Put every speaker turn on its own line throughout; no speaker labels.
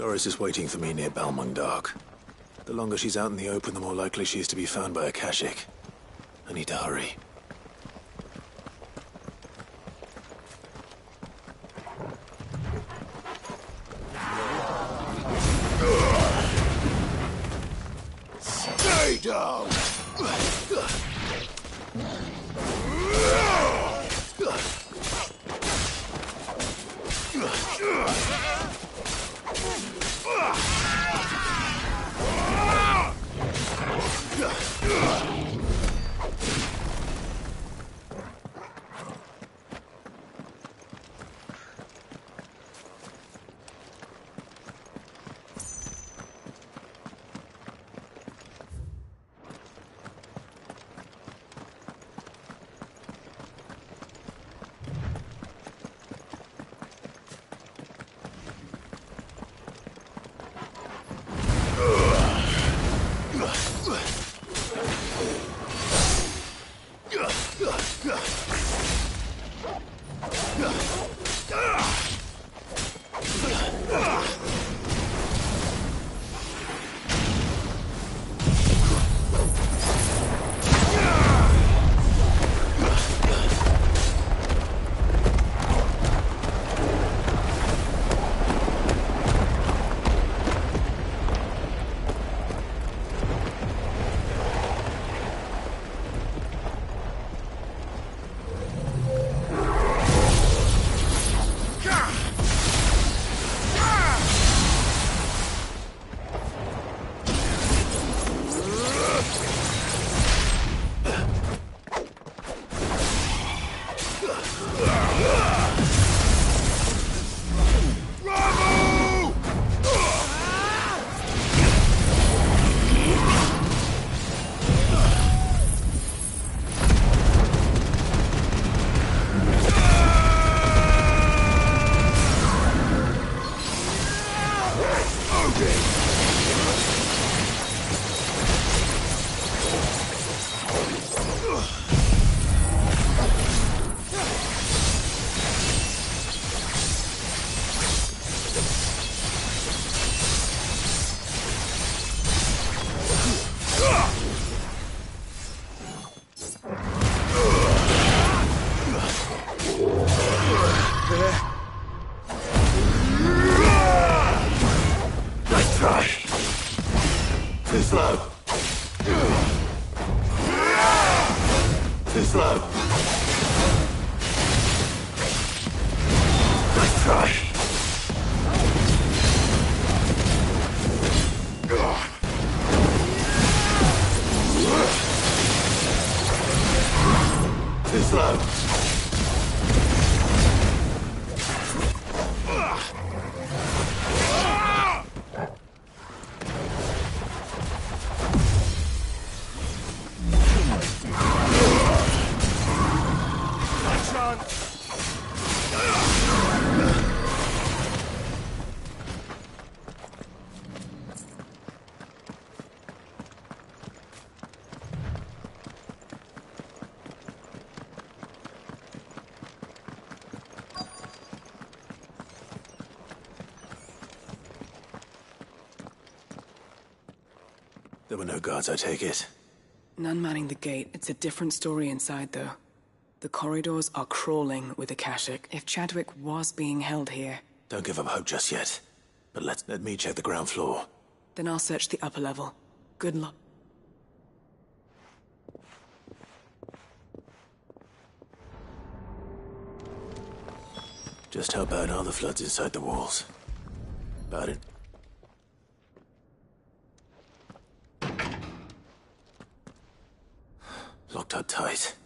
Doris is waiting for me near Balmung Dock. The longer she's out in the open, the more likely she is to be found by a Kashik. I need to hurry. Stay down! There were no guards, I take it.
None manning the gate. It's a different story inside, though. The corridors are crawling with Akashic. If Chadwick was being held here...
Don't give up hope just yet. But let me check the ground floor.
Then I'll search the upper level. Good luck.
Just how bad are the floods inside the walls? About it. Locked up tight.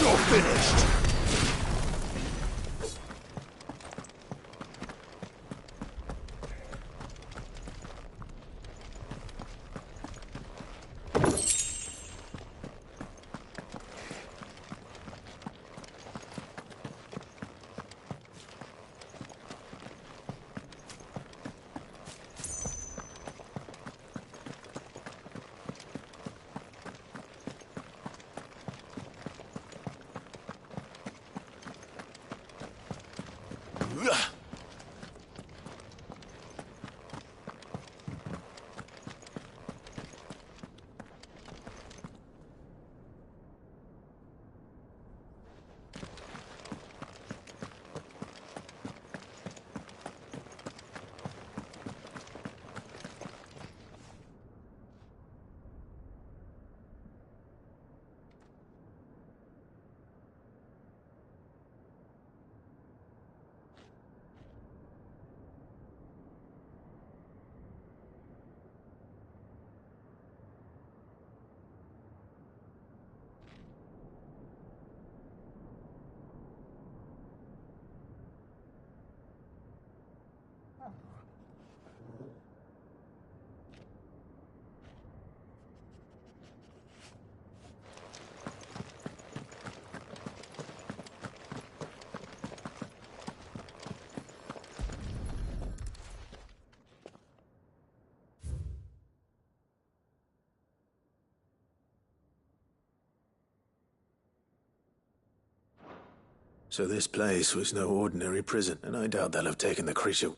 You're finished! So this place was no ordinary prison, and I doubt they'll have taken the creature.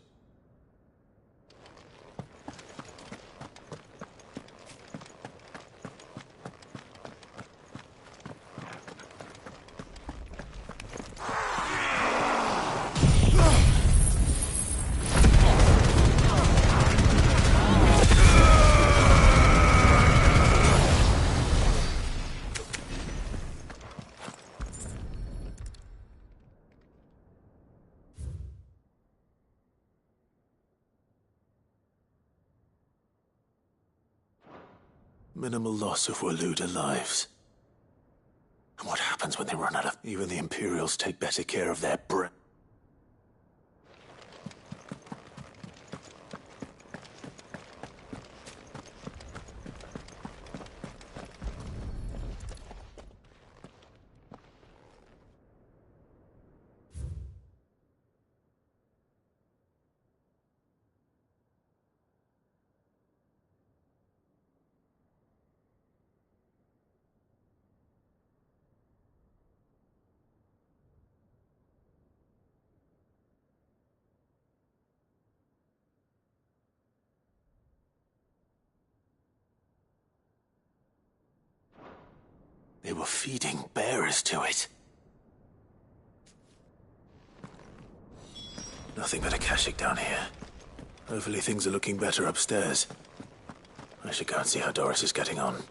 Minimal loss of Waluda lives. And what happens when they run out of... Even the Imperials take better care of their They were feeding bearers to it. Nothing but a Kashyyyk down here. Hopefully things are looking better upstairs. I should go and see how Doris is getting on.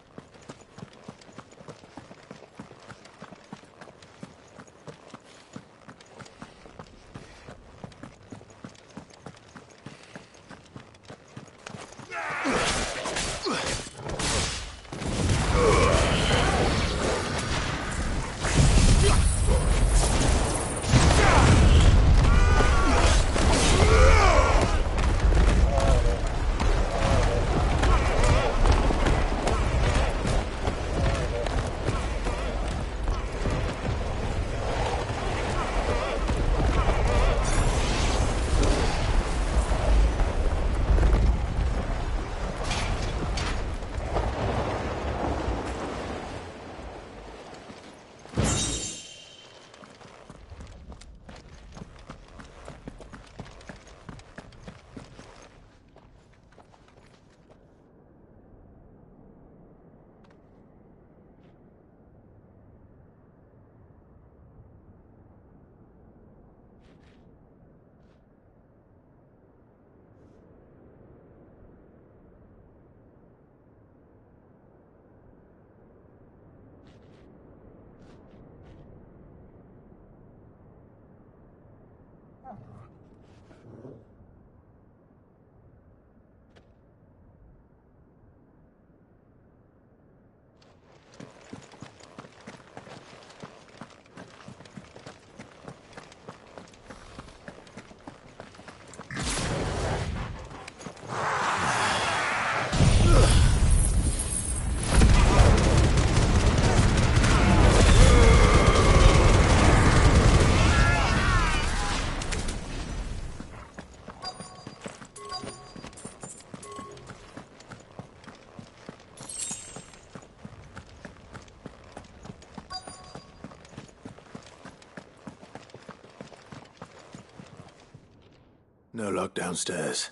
No lock downstairs.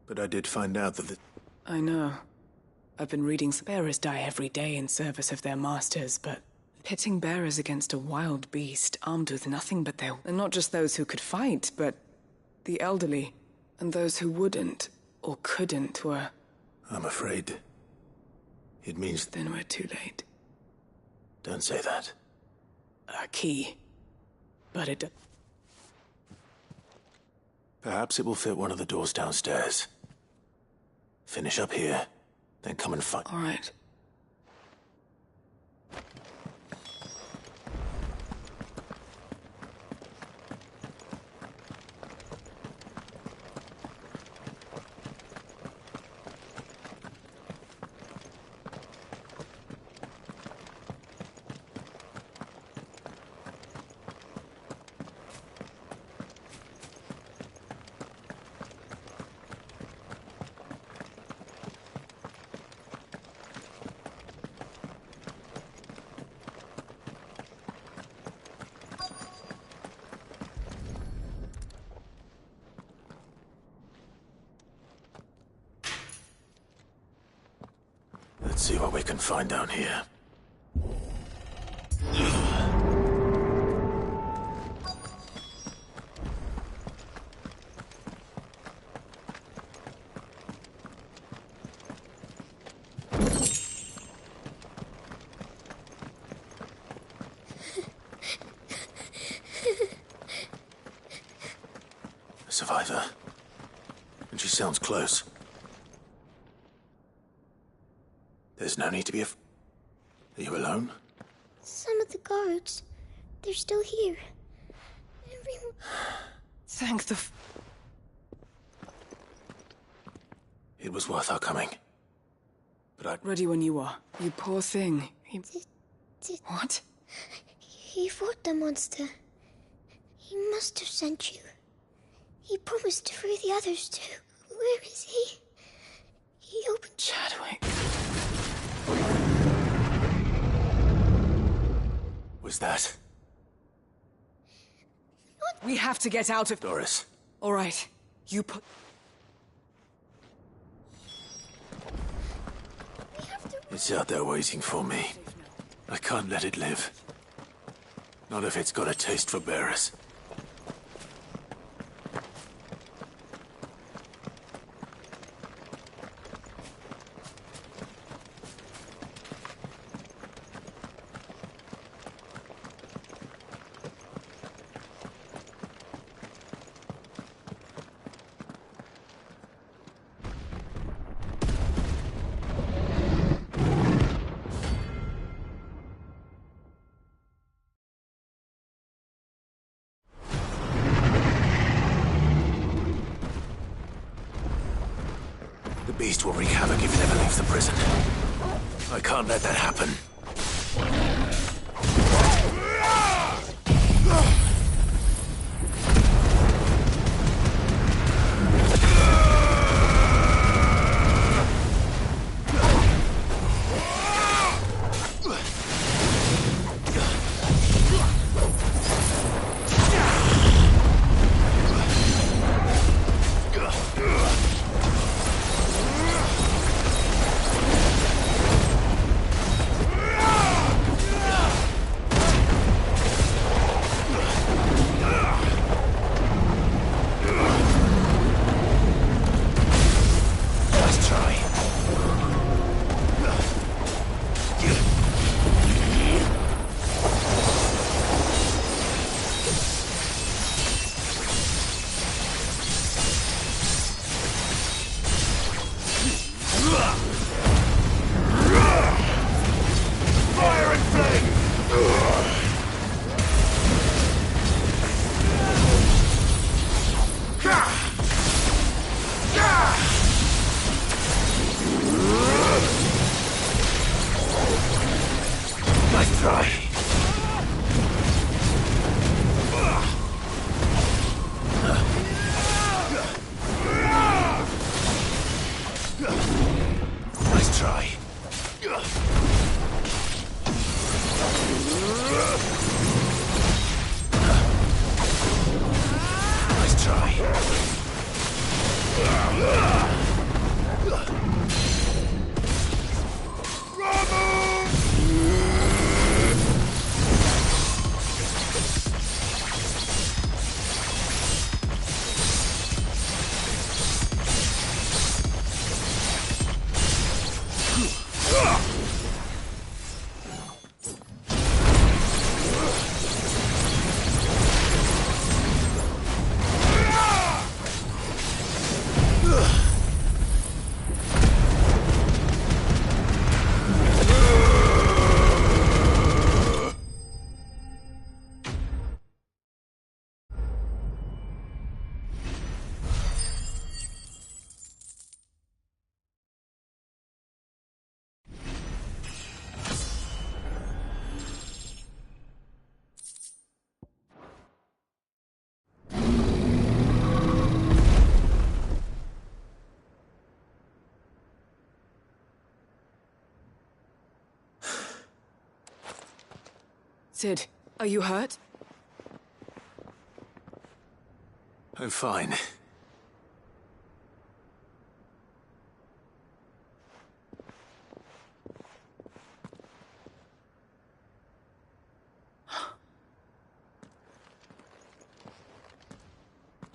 But I did find out that
I know. I've been reading bearers die every day in service of their masters, but pitting bearers against a wild beast armed with nothing but their... And not just those who could fight, but the elderly, and those who wouldn't, or couldn't, were...
I'm afraid it means...
Then we're too late.
Don't say that.
A key. But it...
Perhaps it will fit one of the doors downstairs. Finish up here, then come and fight.
All right.
see what we can find down here. A survivor. And she sounds close. There's no need to be Are you alone?
Some of the guards, they're still here. Everyone...
Thank the
It was worth our coming. But
Ready when you are. You poor thing. What?
He fought the monster. He must have sent you. He promised to free the others too. Where is he? He opened...
Chadwick.
Was that...
We have to get out of...
Doris?
All right. You put...
We have to...
It's out there waiting for me. I can't let it live. Not if it's got a taste for bearers. The beast will wreak havoc if it ever leaves the prison. I can't let that happen. Nice try. Nice try. Nice try.
Sid, are you hurt?
I'm fine.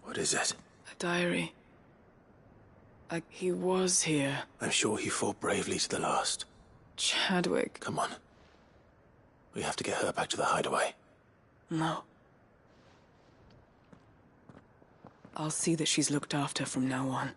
What is it?
A diary. He was here.
I'm sure he fought bravely to the last.
Chadwick.
Come on. We have to get her back to the hideaway.
No. I'll see that she's looked after from now on.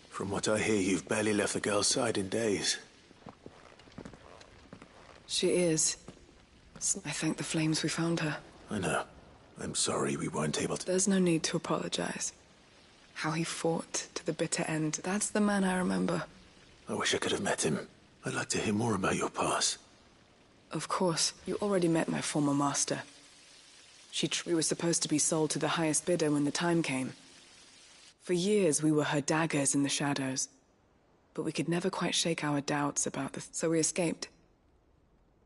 From what I hear, you've barely left the girl's side in days.
She is. I thank the flames we found her.
I know. I'm sorry we weren't able to...
There's no need to apologize. How he fought to the bitter end, that's the man I remember.
I wish I could have met him. I'd like to hear more about your past.
Of course. You already met my former master. We were supposed to be sold to the highest bidder when the time came. For years, we were her daggers in the shadows. But we could never quite shake our doubts about so we escaped.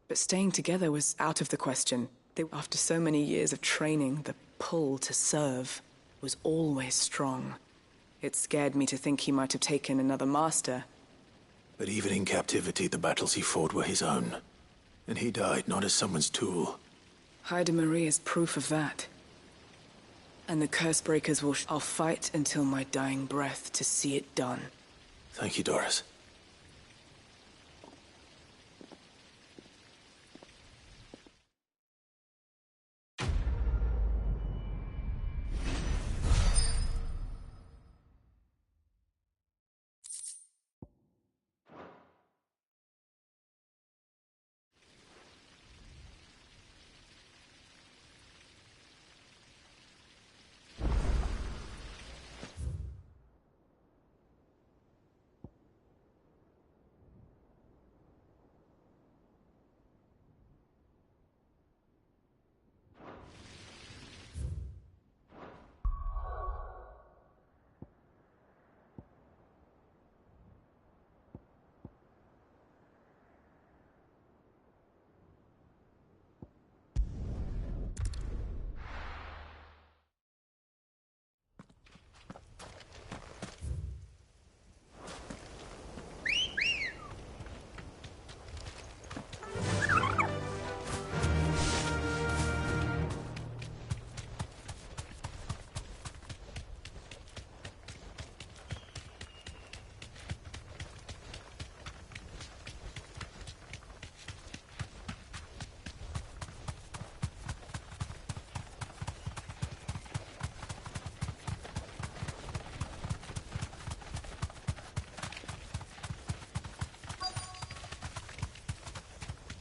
But staying together was out of the question. After so many years of training, the pull to serve was always strong. It scared me to think he might have taken another master.
But even in captivity, the battles he fought were his own. And he died not as someone's tool.
Haida Marie is proof of that. And the curse breakers I'll fight until my dying breath to see it done.
Thank you, Doris.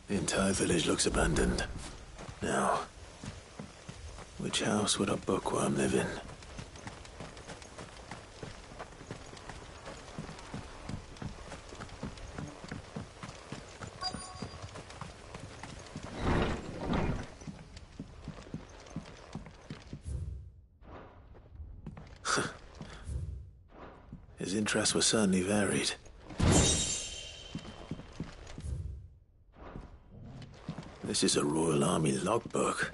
The entire village looks abandoned. Now, which house would a bookworm live in? His interests were certainly varied. This is a Royal Army logbook.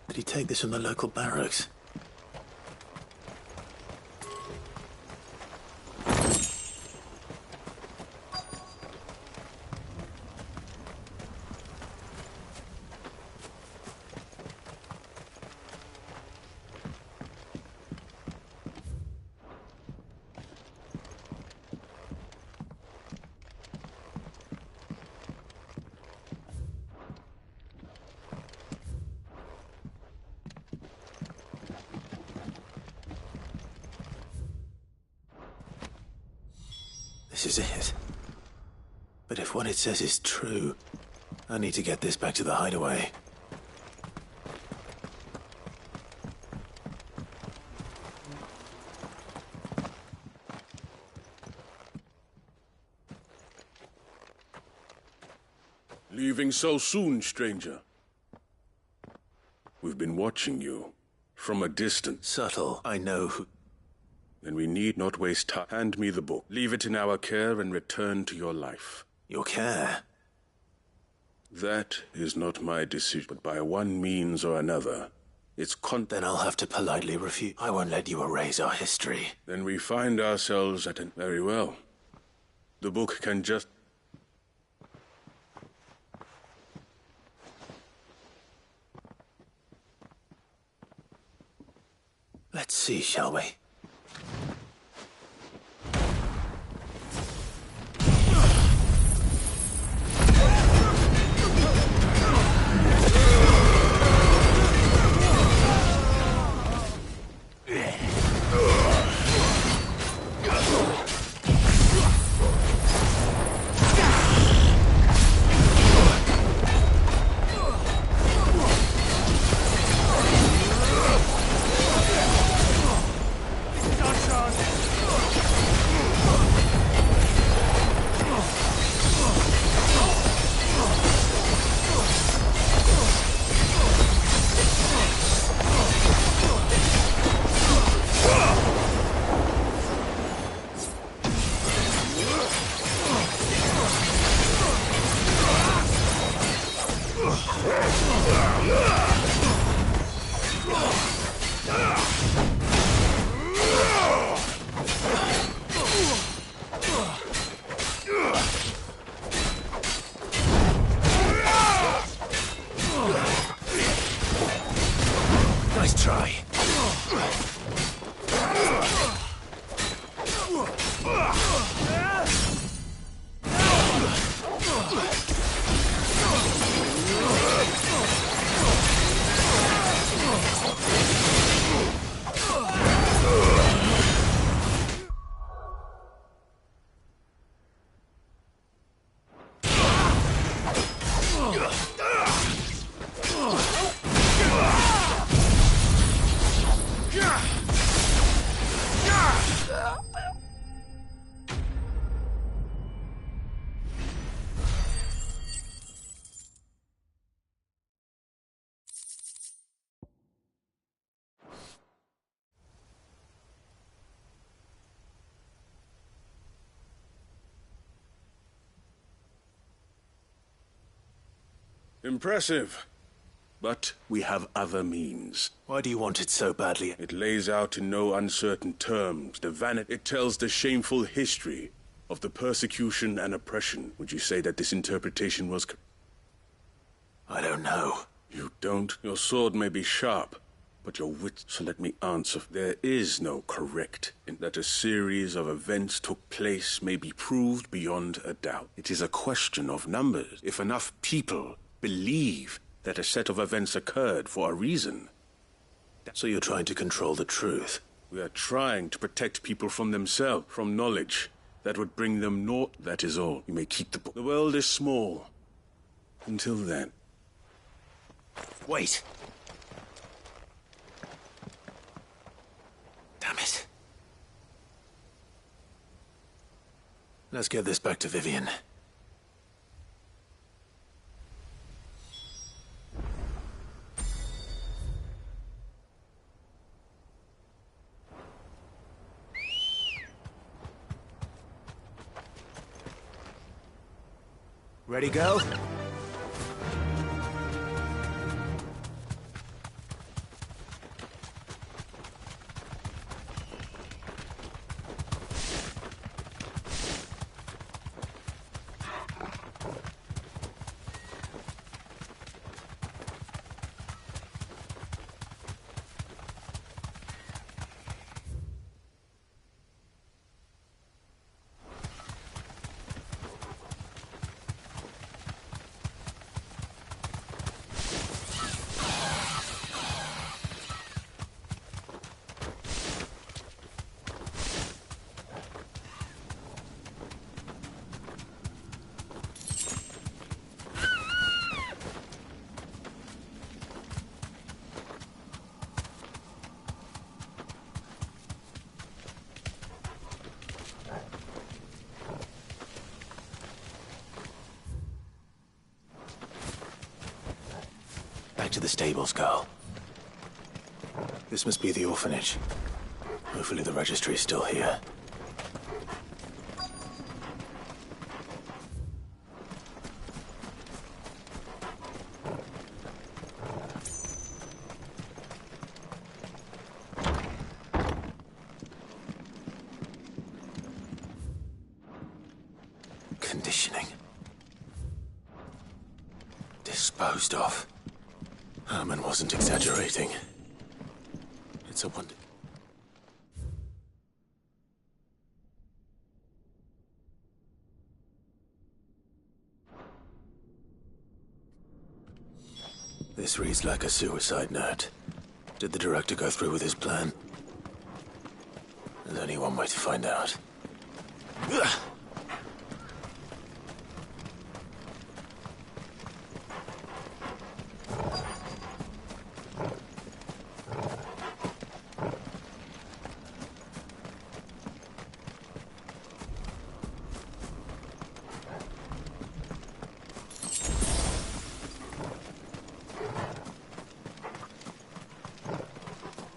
Did he take this from the local barracks? This is it. But if what it says is true, I need to get this back to the hideaway.
Leaving so soon, stranger? We've been watching you from a distance.
Subtle, I know who...
Then we need not waste time. Hand me the book. Leave it in our care and return to your life.
Your care?
That is not my decision, but by one means or another,
Then I'll have to politely refuse. I won't let you erase our history.
Then we find ourselves at an... Very well. The book can just...
Let's see, shall we? Nice try.
Impressive. But we have other means.
Why do you want it so badly?
It lays out in no uncertain terms the vanity. It tells the shameful history of the persecution and oppression. Would you say that this interpretation was...
I don't know.
You don't? Your sword may be sharp, but your wit... So let me answer. There is no correct in that a series of events took place may be proved beyond a doubt. It is a question of numbers. If enough people believe that a set of events occurred for a reason...
So you're trying to control the truth?
We are trying to protect people from themselves, from knowledge that would bring them naught. That is all. You may keep the book. The world is small. Until then.
Wait. Damn it. Let's get this back to Vivian. Ready, go? Back to the stables, girl. This must be the orphanage. Hopefully the registry is still here. Conditioning. Disposed of. Herman wasn't exaggerating. It's a wonder. This reads like a suicide note. Did the director go through with his plan? There's only one way to find out.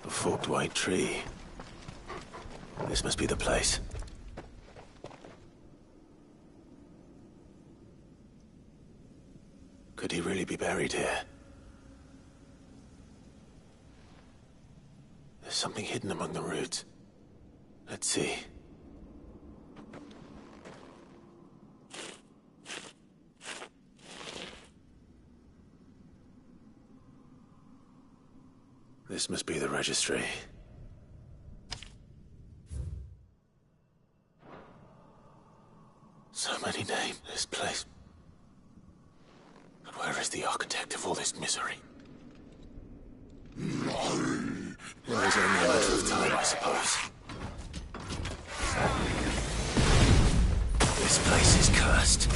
Forked white tree. This must be the place. Could he really be buried here? There's something hidden among the roots. Let's see. This must be the registry. So many names, this place. But where is the architect of all this misery? It was only a matter of time, I suppose. This place is cursed.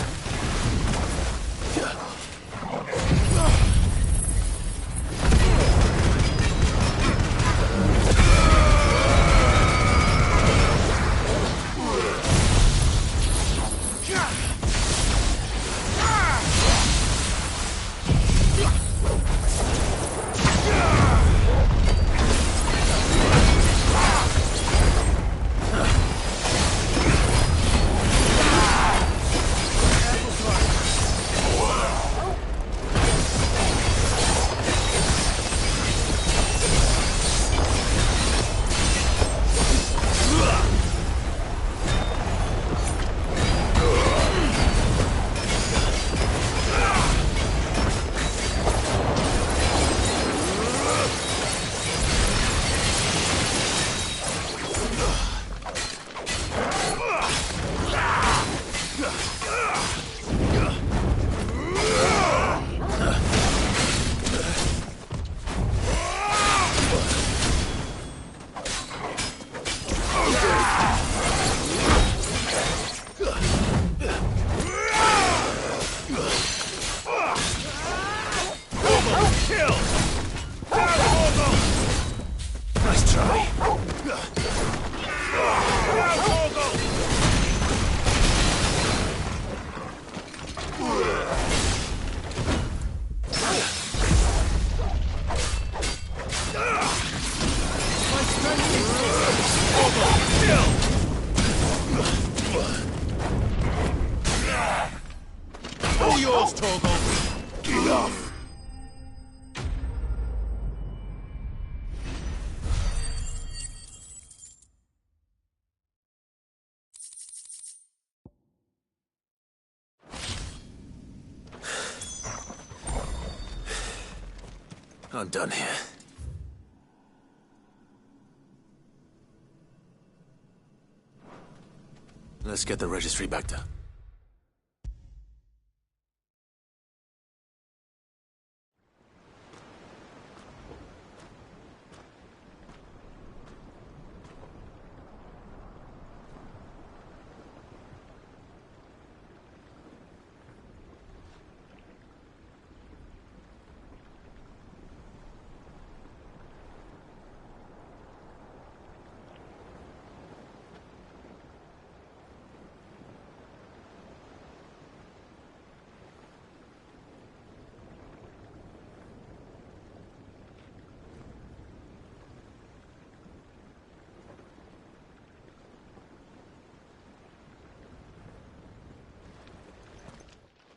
I'm done here. Let's get the registry back down.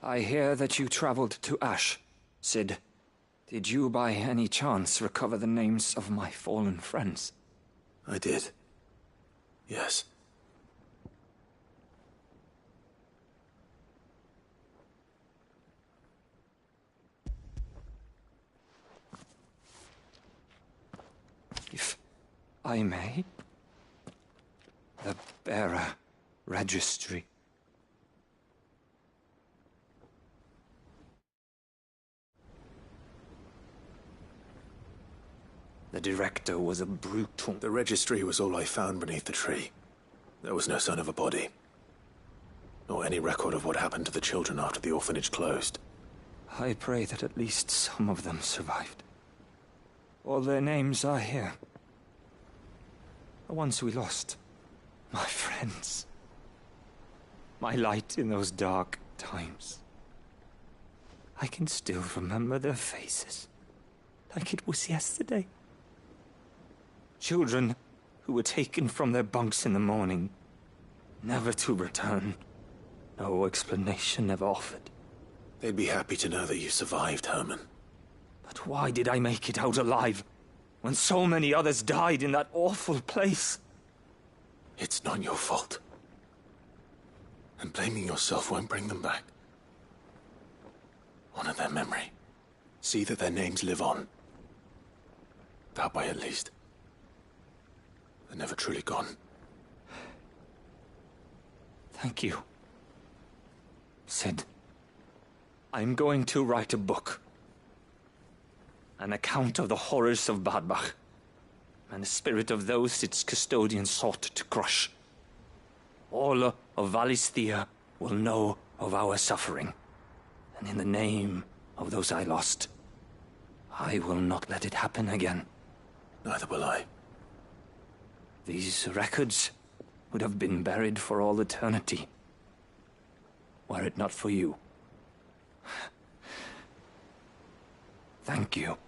I hear that you traveled to Ash, Sid. Did you by any chance recover the names of my fallen friends?
I did. Yes.
If I may? The bearer registry. The director was a brutal...
The registry was all I found beneath the tree. There was no sign of a body. Nor any record of what happened to the children after the orphanage closed.
I pray that at least some of them survived. All their names are here. The ones we lost. My friends. My light in those dark times. I can still remember their faces. Like it was yesterday. Children who were taken from their bunks in the morning, never to return. No explanation ever offered.
They'd be happy to know that you survived, Herman.
But why did I make it out alive, when so many others died in that awful place?
It's not your fault. And blaming yourself won't bring them back. Honor their memory. See that their names live on. That way, at least. They're never truly gone.
Thank you. Sid, I'm going to write a book. An account of the horrors of Badbach, and the spirit of those its custodians sought to crush. All of Valisthea will know of our suffering, and in the name of those I lost, I will not let it happen again.
Neither will I.
These records would have been buried for all eternity, were it not for you. Thank you.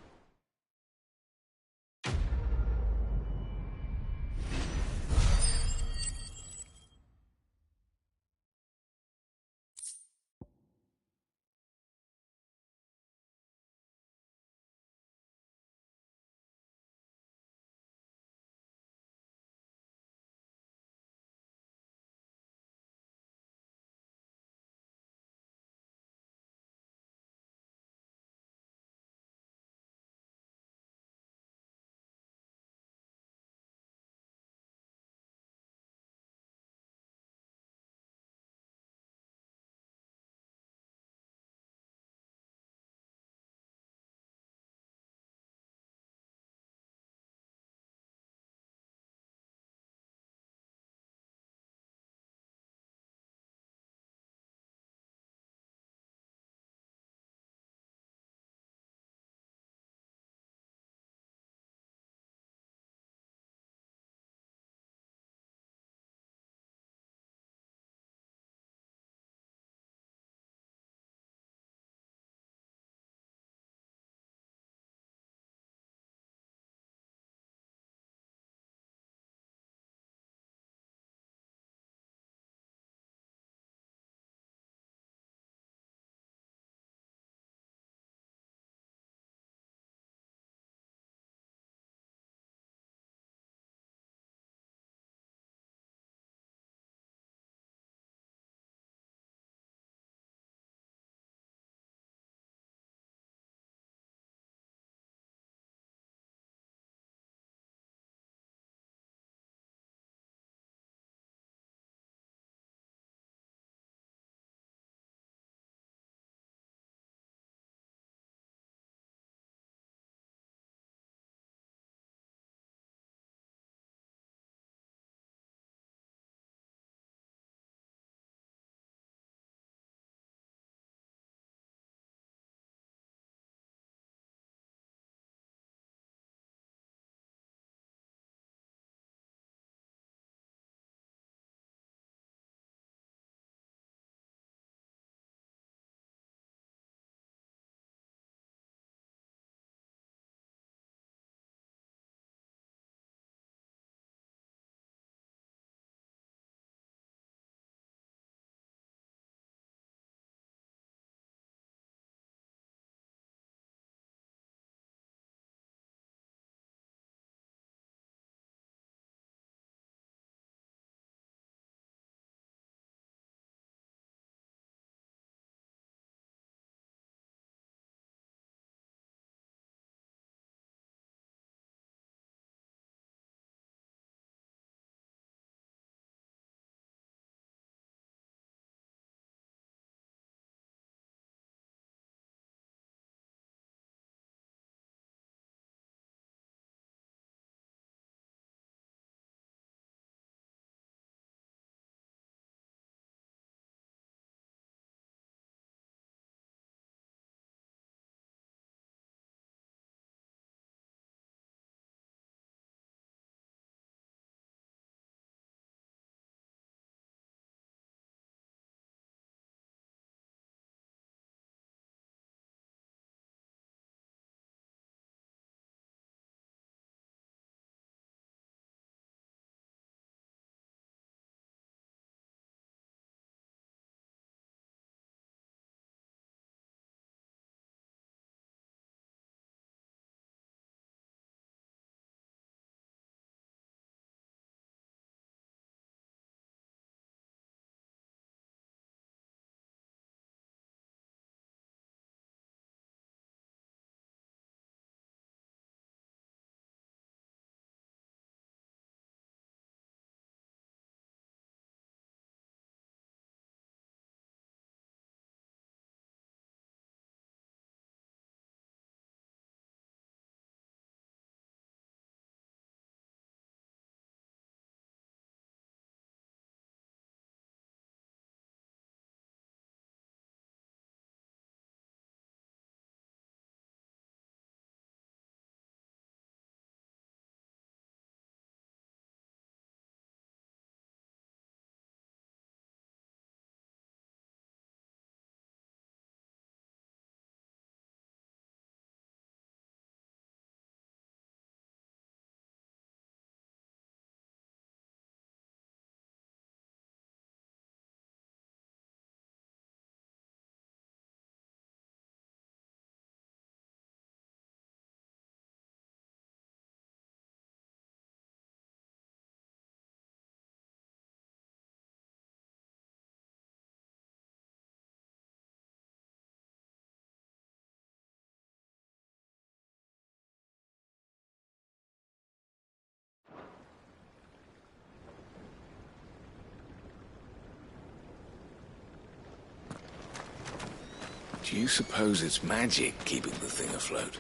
Do you suppose it's magic keeping the thing afloat?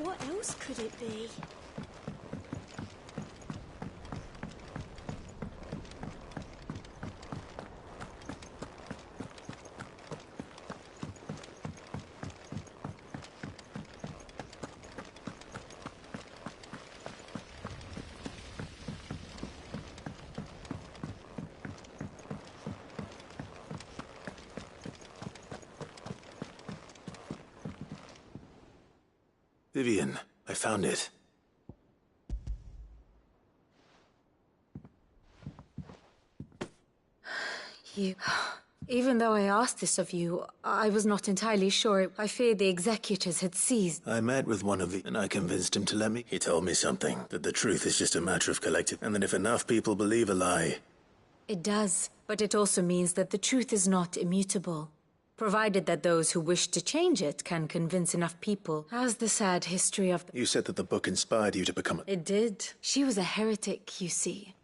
What else could it be?
Vivian, I found it.
You... Even though I asked this of you, I was not entirely sure. I feared the executors had seized.
I met with one of the... and I convinced him to let me... He told me something, that the truth is just a matter of collective... and that if enough people believe a lie...
It does, but it also means that the truth is not immutable. Provided that those who wish to change it can convince enough people, as the sad history of...
You said that the book inspired you to become a...
It did. She was a heretic, you see.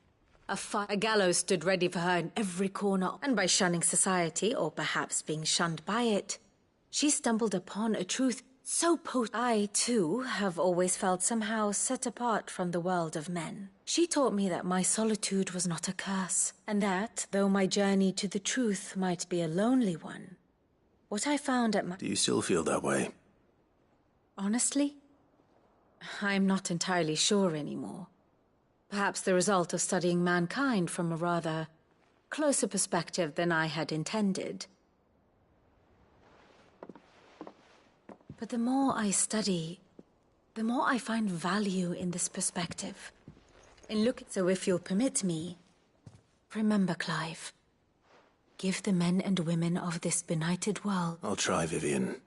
A gallows stood ready for her in every corner, and by shunning society, or perhaps being shunned by it, she stumbled upon a truth so potent. I, too, have always felt somehow set apart from the world of men. She taught me that my solitude was not a curse, and that, though my journey to the truth might be a lonely one, what I found at my...
Do you still feel that way?
Honestly, I'm not entirely sure anymore. Perhaps the result of studying mankind from a rather closer perspective than I had intended. But the more I study, the more I find value in this perspective. So if you'll permit me, remember, Clive. Give the men and women of this benighted world...
I'll try, Vivian.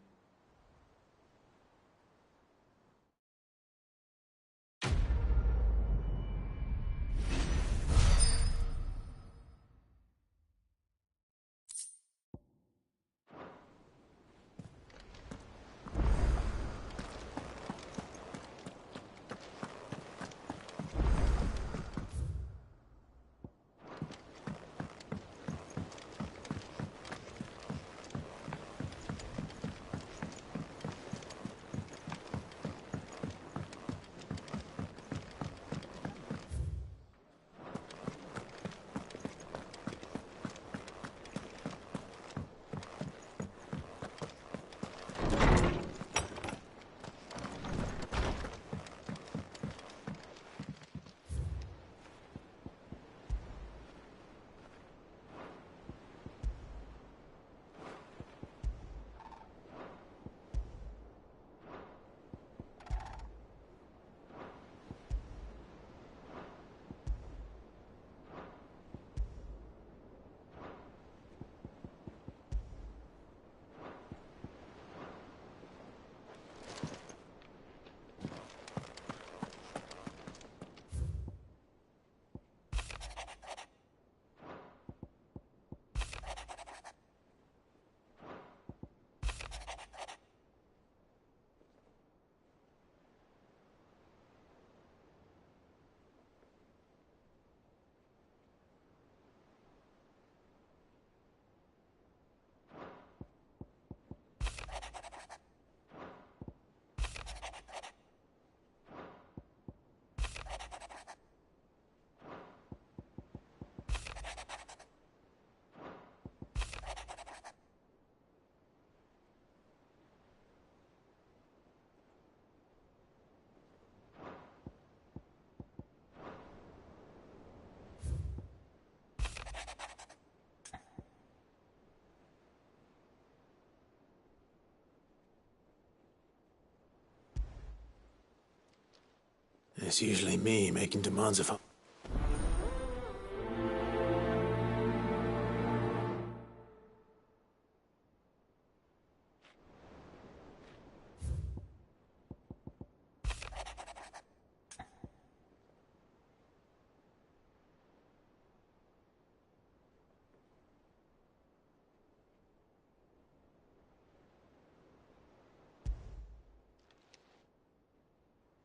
It's usually me making demands of...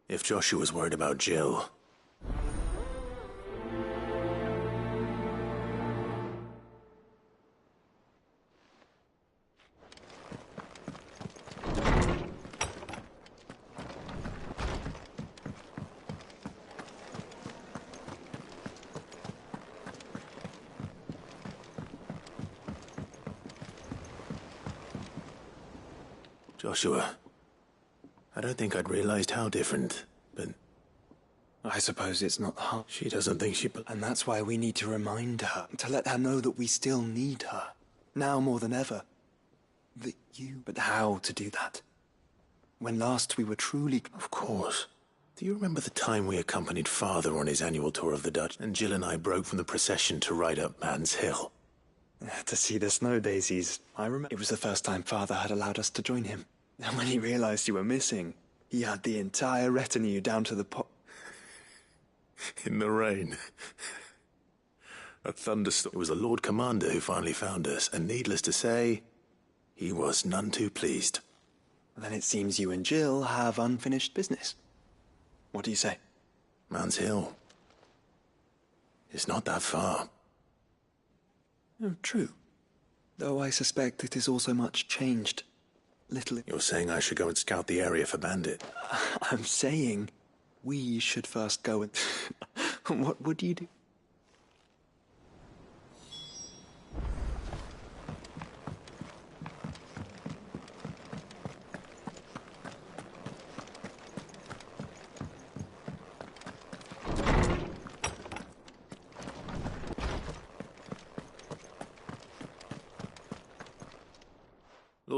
If Joshua's worried about Jill... Joshua, I don't think I'd realized how different, but
I suppose it's not hard.
she doesn't think she...
And that's why we need to remind her, to let her know that we still need her, now more than ever. But how to do that? When last we were truly...
Of course. Do you remember the time we accompanied Father on his annual tour of the Dutch, and Jill and I broke from the procession to ride up Man's Hill?
To see the snow daisies, I remember. It was the first time Father had allowed us to join him. And when he realized you were missing, he had the entire retinue down to the
In the rain. A thunderstorm. It was the Lord Commander who finally found us, and needless to say, he was none too pleased.
Then it seems you and Jill have unfinished business. What do you say?
Man's Hill. It's not that far.
Oh, true. Though I suspect it is also much changed. Little...
You're saying I should go and scout the area for Bandit?
I'm saying we should first go and... What would you do?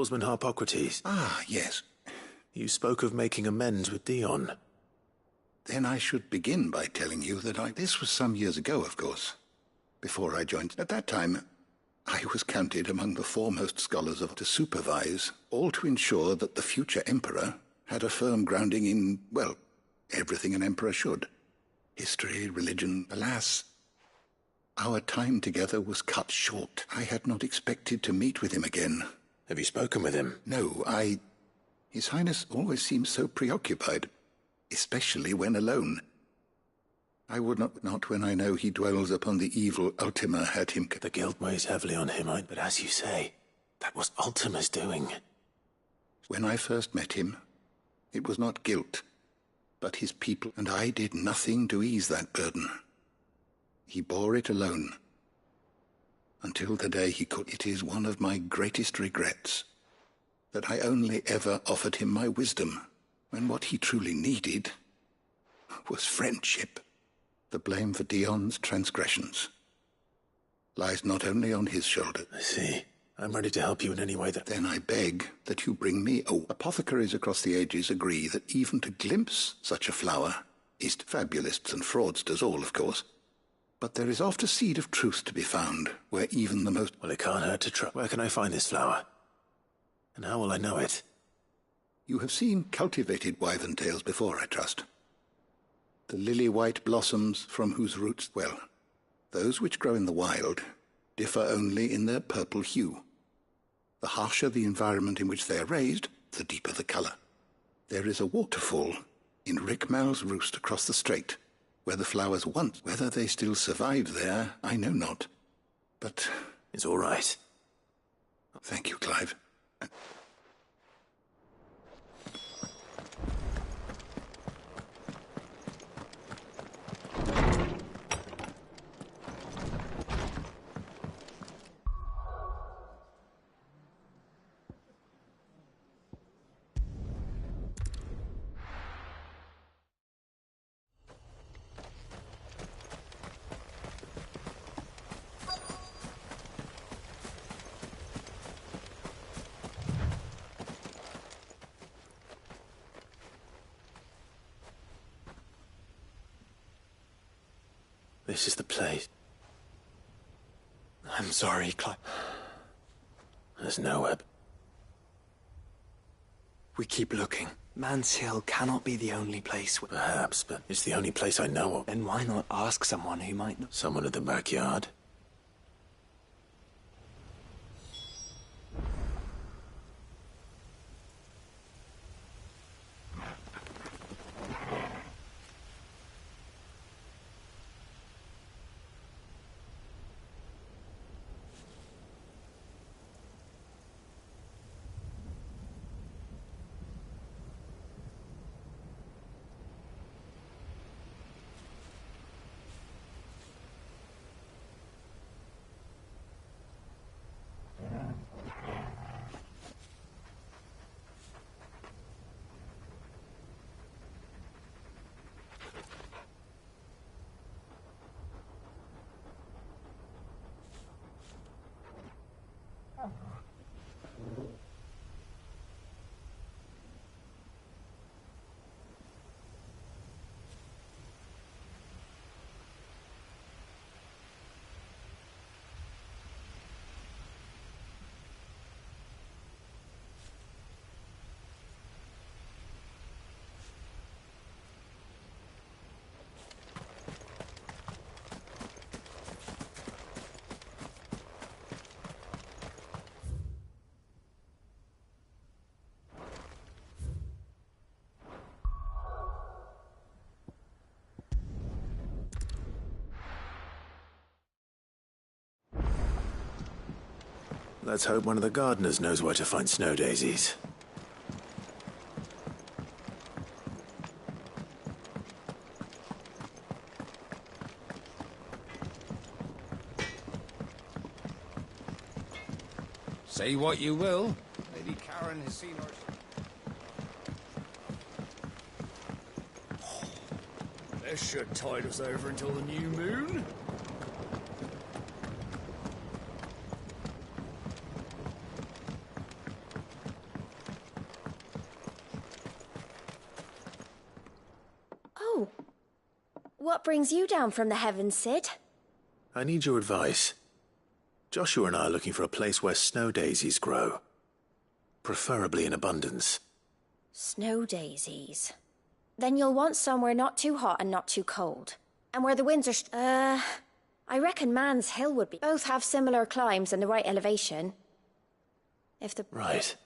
Lawsman Harpocrates.
Ah, yes.
You spoke of making amends with Dion.
Then I should begin by telling you that this was some years ago, of course, before I joined. At that time, I was counted among the foremost scholars to supervise, all to ensure that the future emperor had a firm grounding in, well, everything an emperor should. History, religion. Alas, our time together was cut short. I had not expected to meet with him again.
Have you spoken with him?
No, His Highness always seems so preoccupied, especially when alone. I would not when I know he dwells upon the evil Ultima had him...
The guilt weighs heavily on him, but as you say, that was Ultima's doing.
When I first met him, it was not guilt, but his people, and I did nothing to ease that burden. He bore it alone. Until the day he could. It is one of my greatest regrets that I only ever offered him my wisdom, when what he truly needed was friendship. The blame for Dion's transgressions lies not only on his shoulder.
I see. I'm ready to help you in any way that...
Then I beg that you bring me... Oh, apothecaries across the ages agree that even to glimpse such a flower is fabulists and fraudsters all, of course. But there is oft a seed of truth to be found, where even the most...
Well, it can't hurt to try. Where can I find this flower? And how will I know it?
You have seen cultivated wyvern tails before, I trust. The lily-white blossoms from whose roots... Well, those which grow in the wild differ only in their purple hue. The harsher the environment in which they are raised, the deeper the colour. There is a waterfall in Rickmal's roost across the strait, where the flowers once... Whether they still survive there, I know not. But...
It's all right.
Thank you, Clive.
This is the place.
I'm sorry, Clive.
There's no web.
We keep looking. Man's Hill cannot be the only place where...
Perhaps, but it's the only place I know of.
Then why not ask someone who might know?
Someone at the backyard. Let's hope one of the gardeners knows where to find snow daisies.
Say what you will, Lady Karen has seen her...
This should tide us over until the new moon.
Oh. What brings you down from the heavens, Sid?
I need your advice. Joshua and I are looking for a place where snow daisies grow. Preferably in abundance.
Snow daisies. Then you'll want somewhere not too hot and not too cold. And where the winds are I reckon Man's Hill would be. Both have similar climbs and the right elevation. If the...
Right.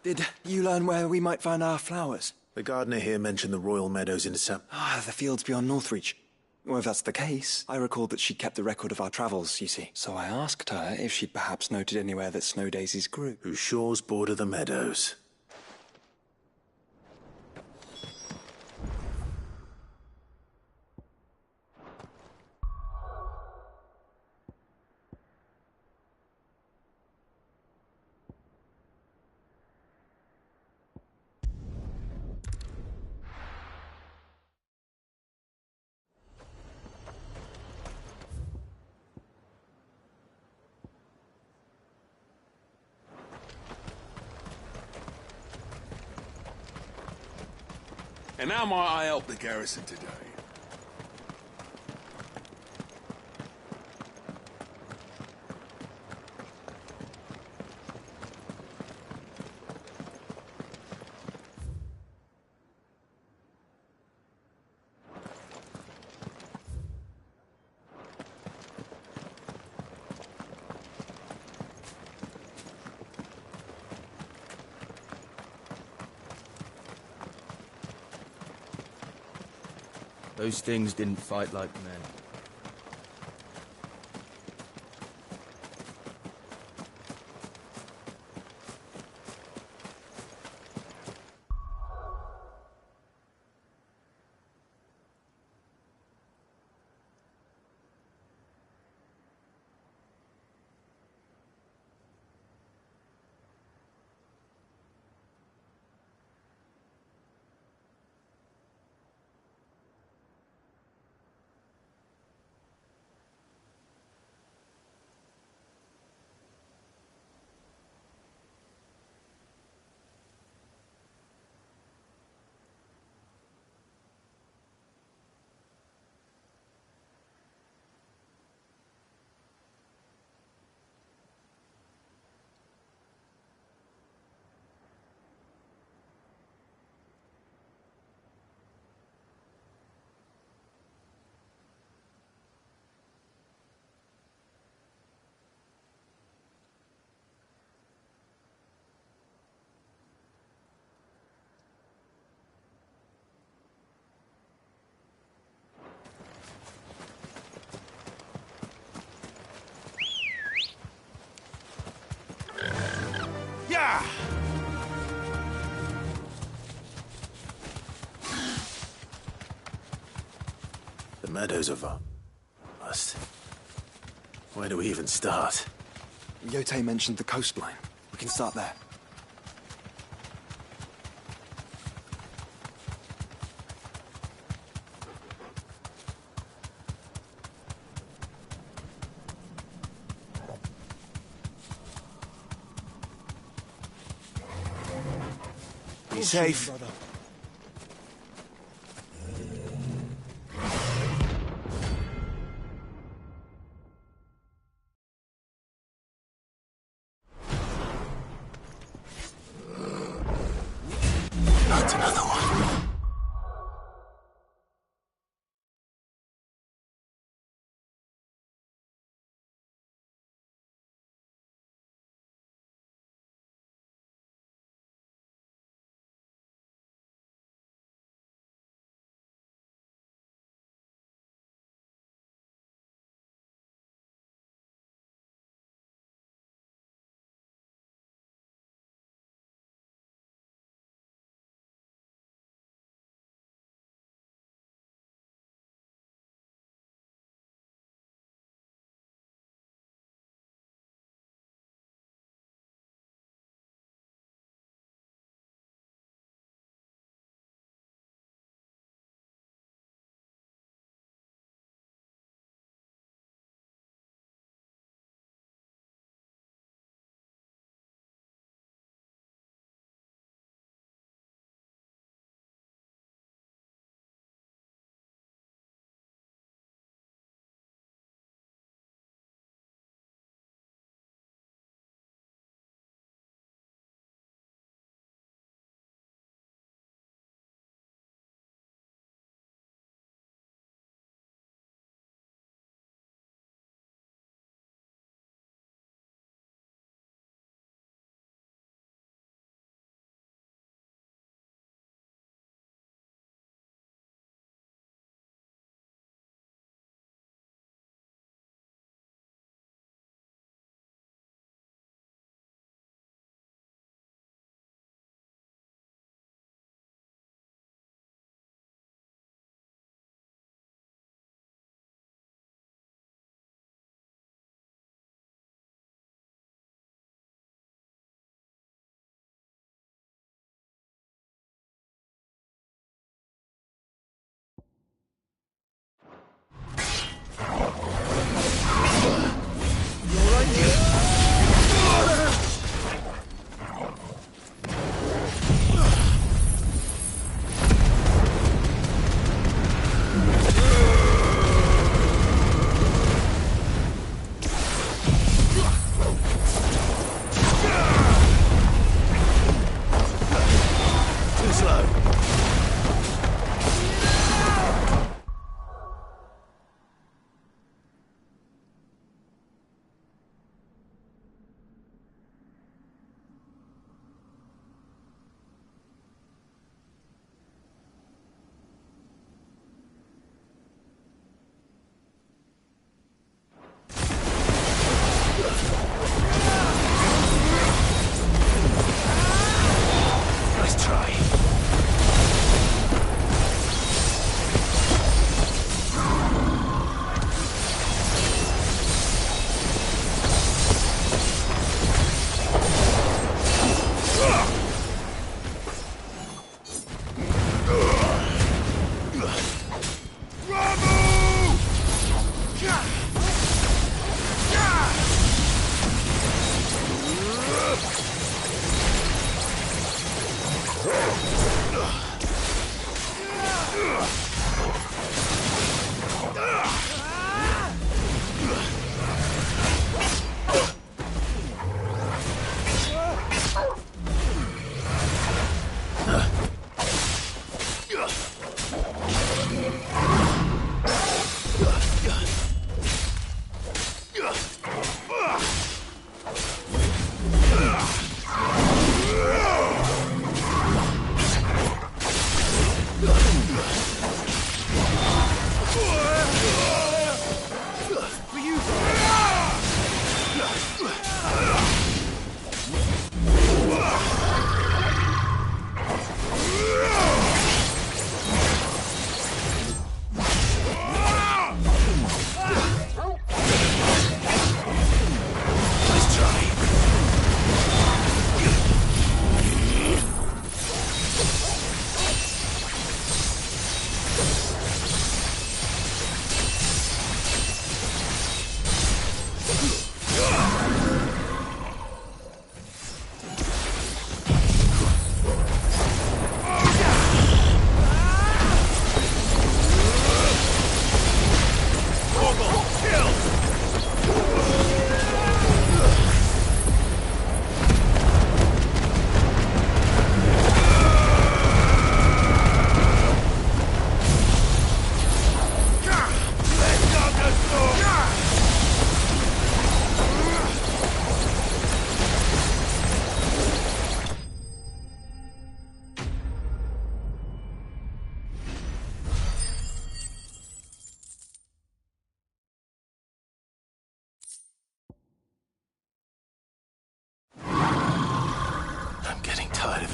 Did you learn where we might find our flowers?
The gardener here mentioned the Royal Meadows in December.
The fields beyond Northreach. Well, if that's the case, I recalled that she kept a record of our travels, you see. So I asked her if she'd perhaps noted anywhere that snow daisies grew.
Whose shores border the meadows.
And how might I help the garrison today?
Those things didn't fight like men.
Yeah!
The meadows of must. Where do we even start?
Yote mentioned the coastline. We can start there.
Be safe.
Brother.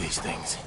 These things.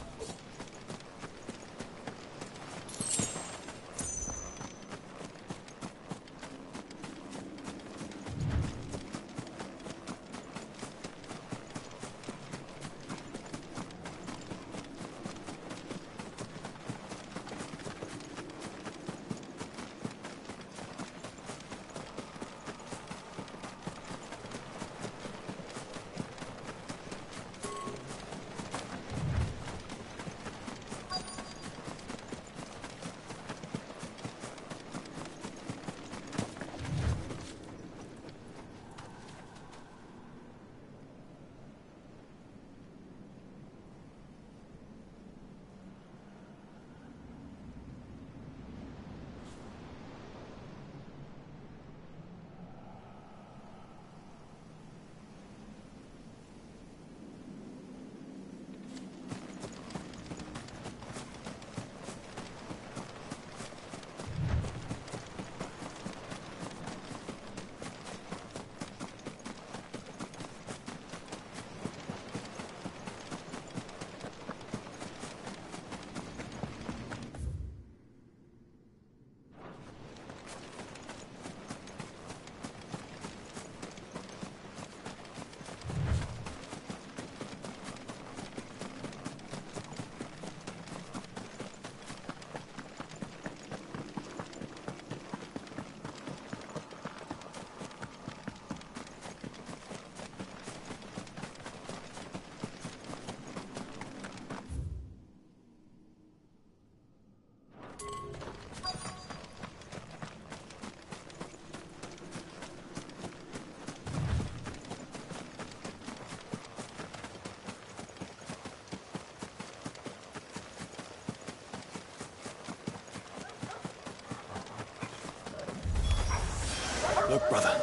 Look, brother.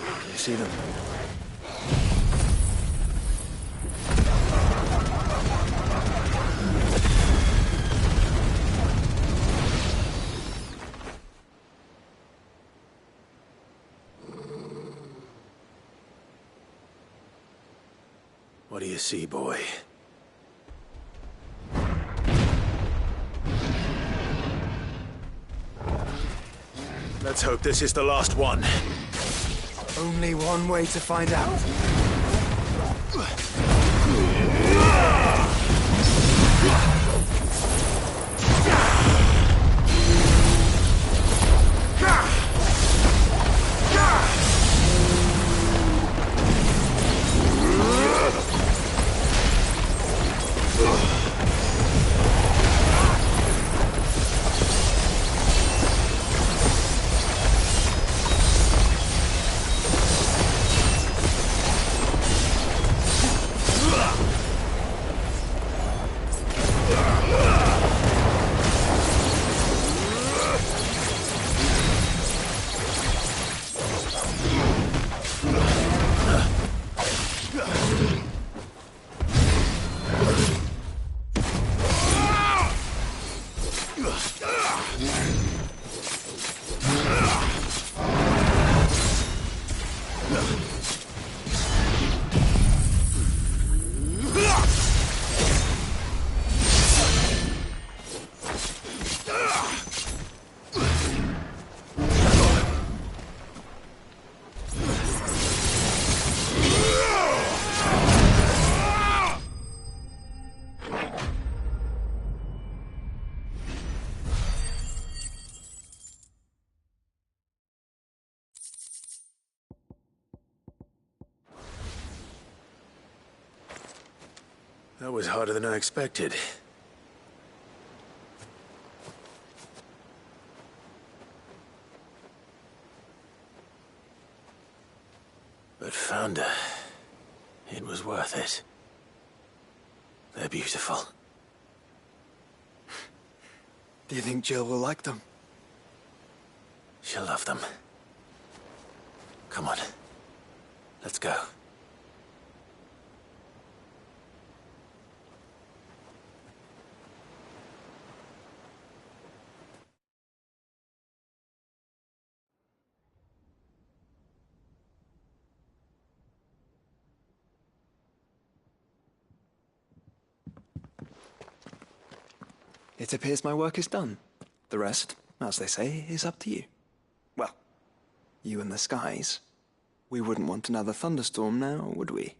Can you see them?
What do you see, boy? Let's hope this is the last one.
Only one way to find out.
That was harder than I expected. But found her. It was worth it. They're beautiful.
Do you think Jill will like them?
She'll love them. Come on. Let's go.
It appears my work is done. The rest, as they say, is up to you. Well, you and the skies. We wouldn't want another thunderstorm now, would we?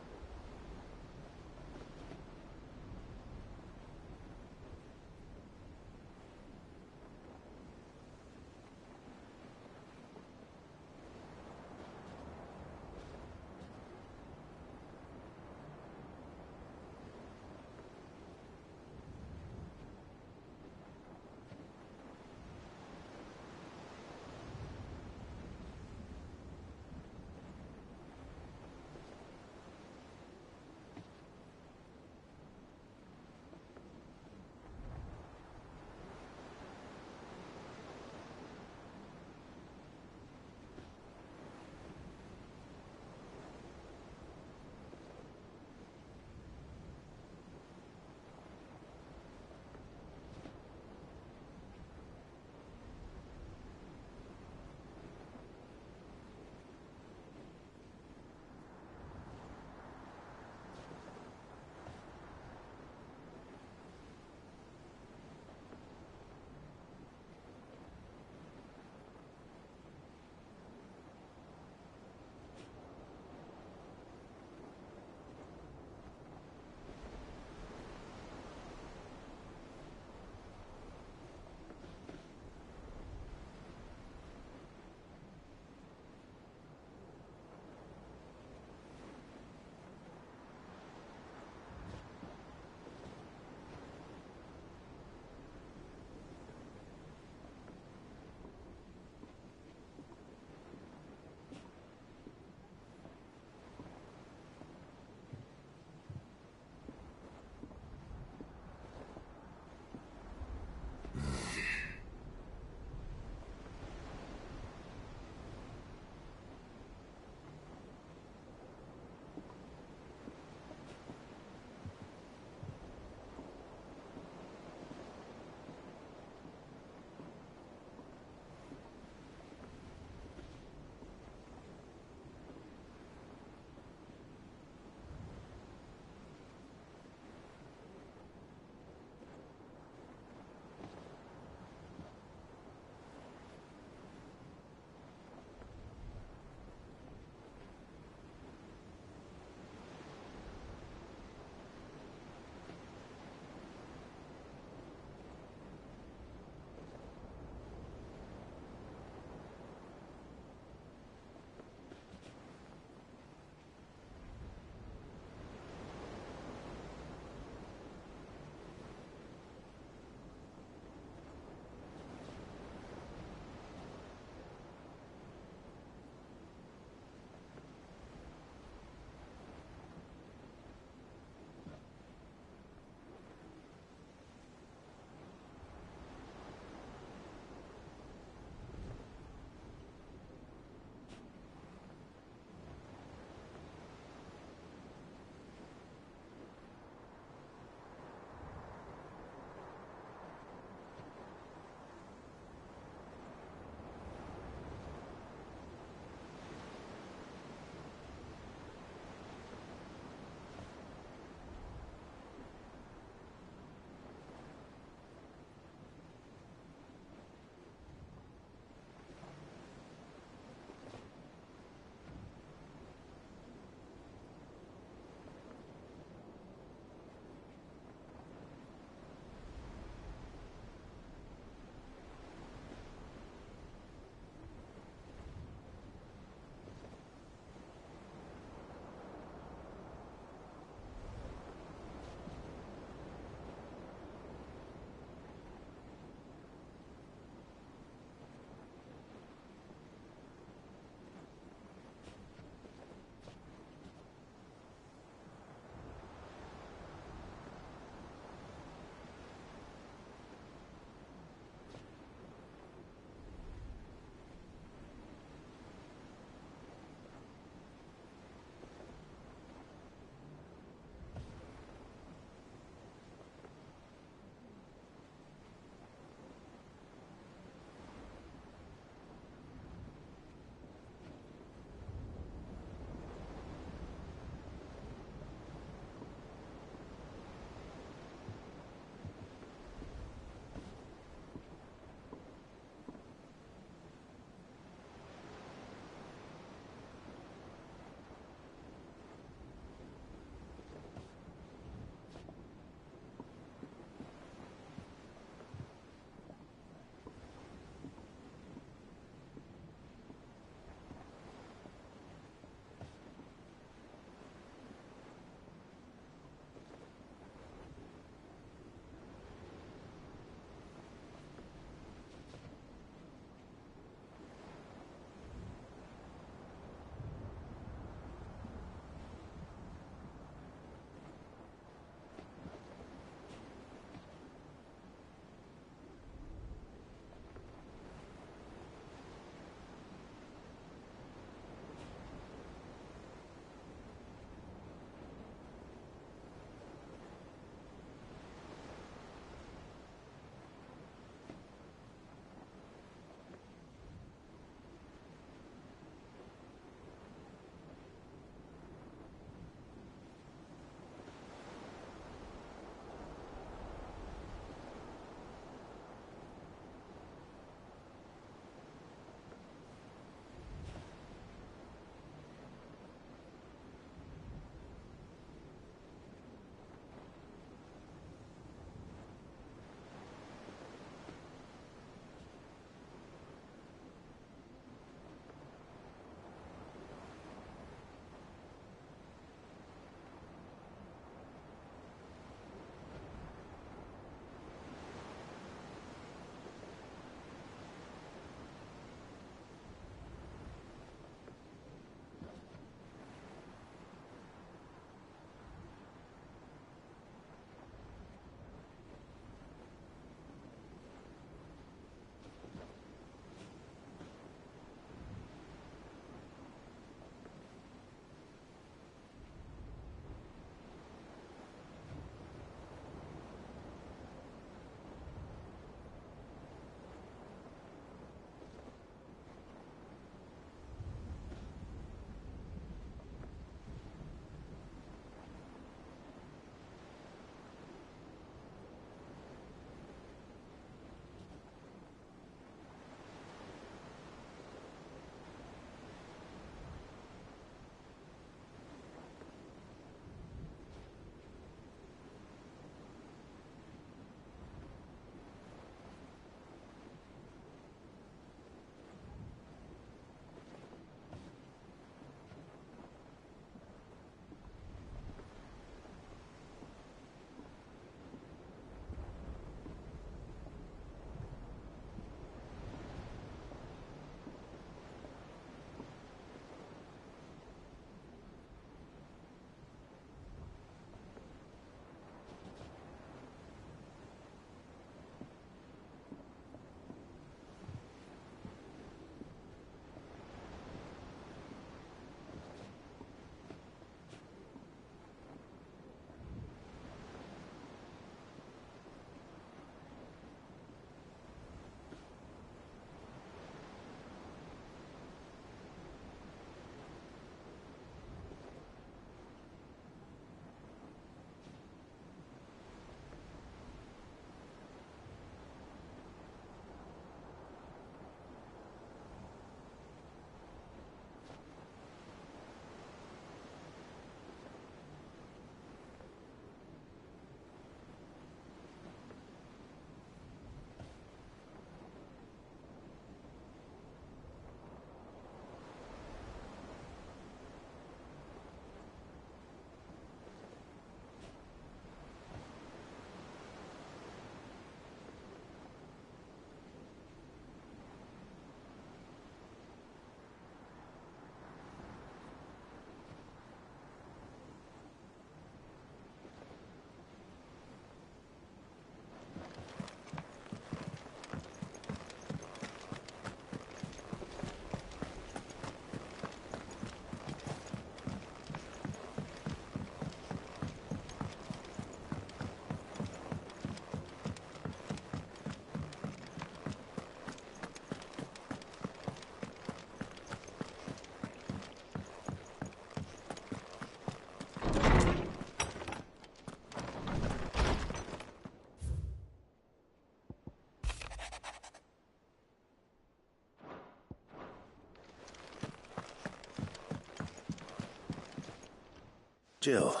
Jill.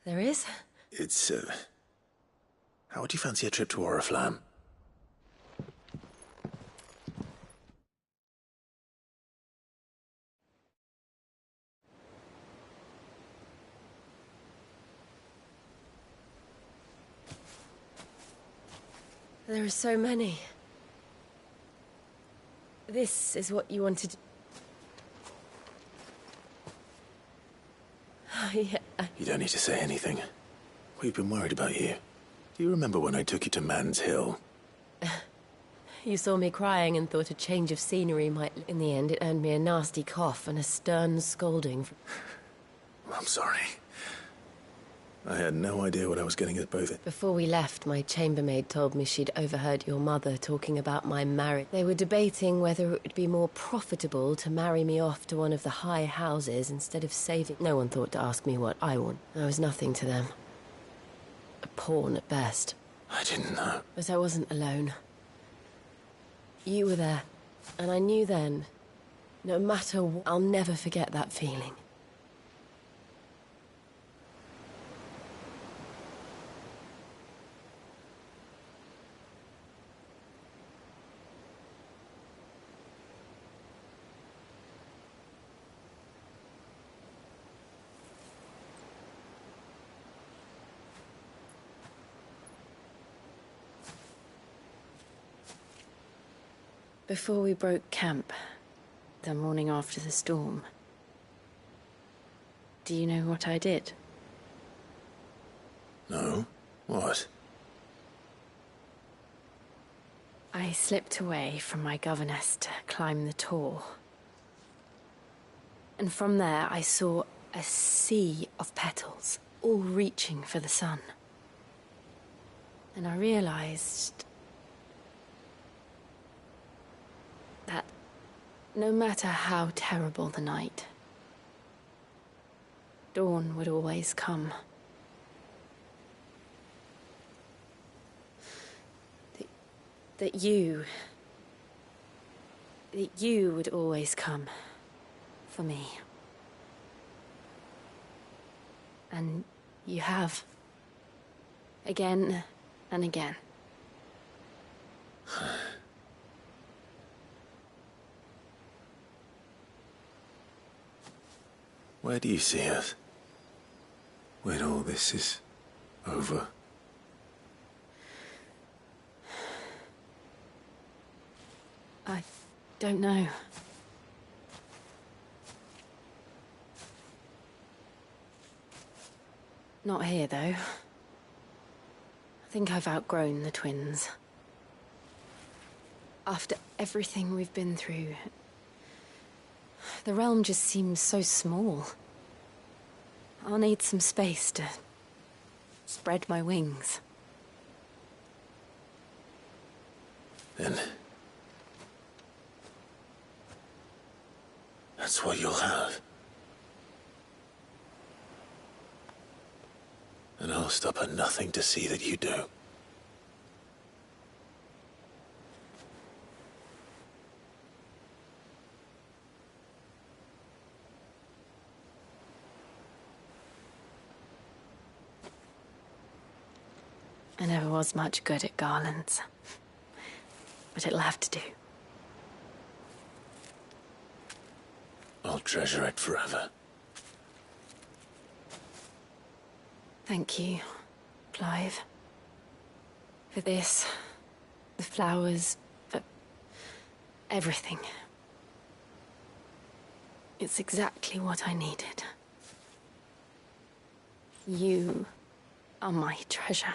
There is?
It's, how would you fancy a trip to Oriflamme?
There are so many. This is what you wanted. Oh, yeah.
You don't need to say anything. We've been worried about you. Do you remember when I took you to Man's Hill?
You saw me crying and thought a change of scenery might... In the end, it earned me a nasty cough and a stern scolding.
I'm sorry. I had no idea what I was getting us both in.
Before we left, my chambermaid told me she'd overheard your mother talking about my marriage. They were debating whether it would be more profitable to marry me off to one of the high houses instead of saving. No one thought to ask me what I want. I was nothing to them. A pawn at best.
I didn't know.
But I wasn't alone. You were there, and I knew then, no matter what, I'll never forget that feeling. Before we broke camp, the morning after the storm, do you know what I did?
No? What?
I slipped away from my governess to climb the tor. And from there I saw a sea of petals, all reaching for the sun. And I realized that no matter how terrible the night, dawn would always come. That you would always come for me. And you have. Again and again.
Where do you see us? When all this is over?
I don't know. Not here, though. I think I've outgrown the twins. After everything we've been through, the realm just seems so small. I'll need some space to spread my wings.
Then that's what you'll have. And I'll stop at nothing to see that you do.
I never was much good at garlands, but it'll have to do.
I'll treasure it forever.
Thank you, Clive. For this, the flowers, for everything. It's exactly what I needed. You are my treasure.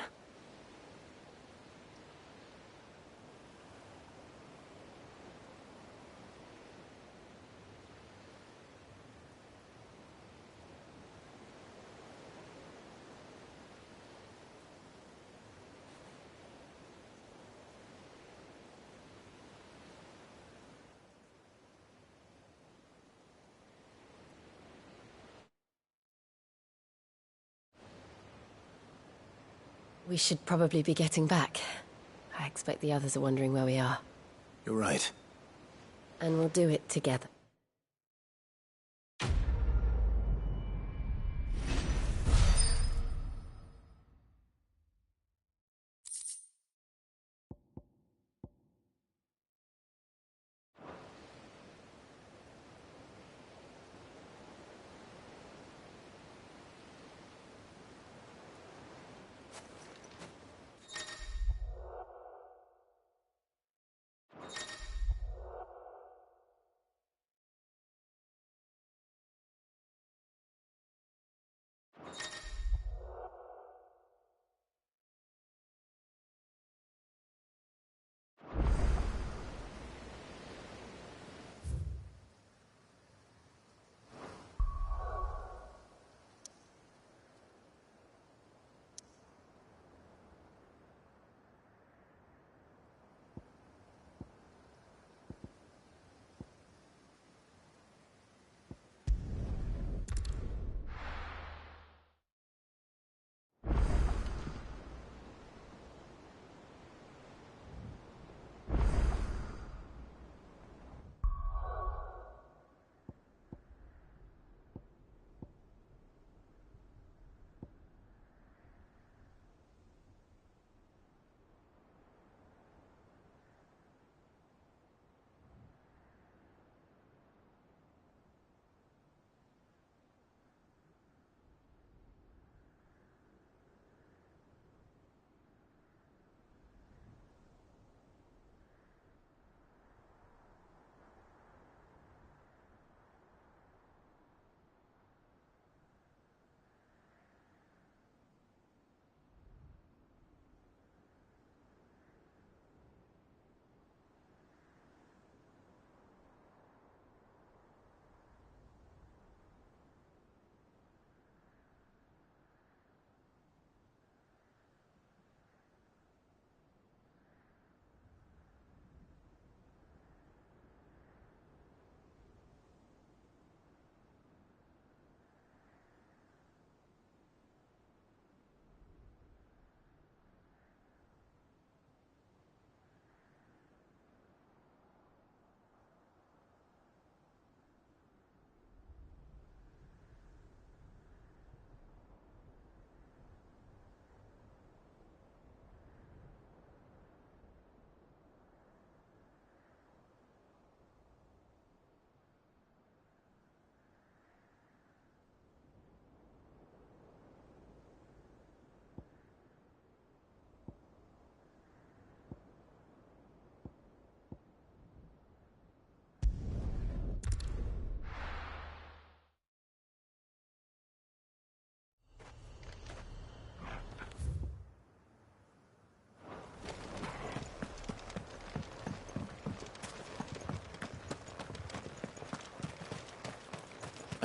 We should probably be getting back. I expect the others are wondering where we are.
You're right.
And we'll do it together.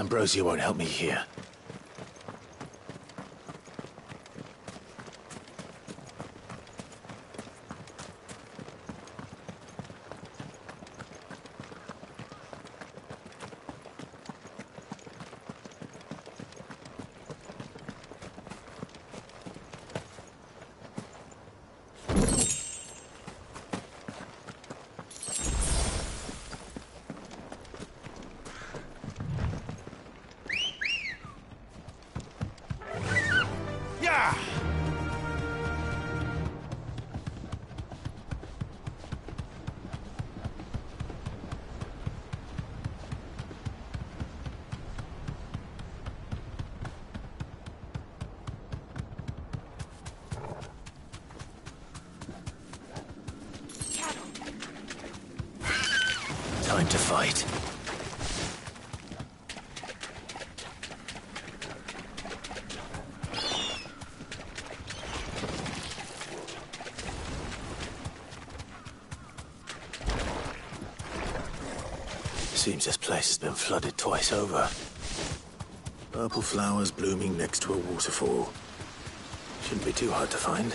Ambrosia won't help me here. Time to fight. Seems this place has been flooded twice over. Purple flowers blooming next to a waterfall. Shouldn't be too hard to find.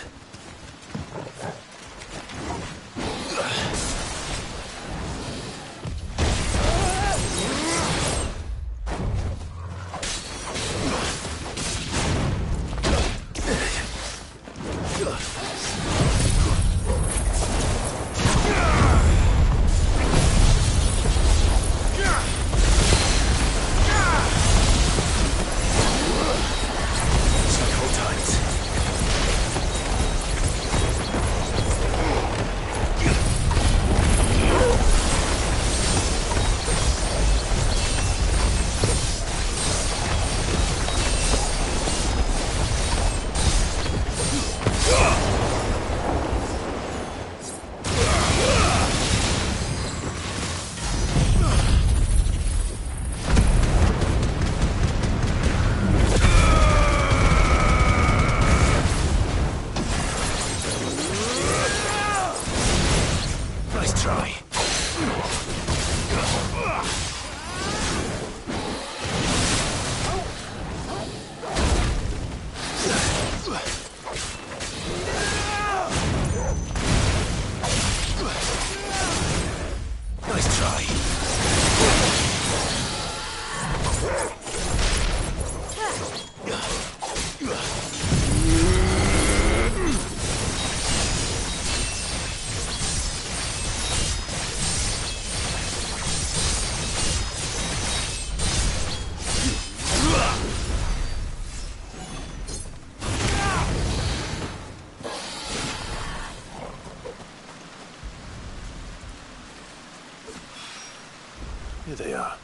Here they are.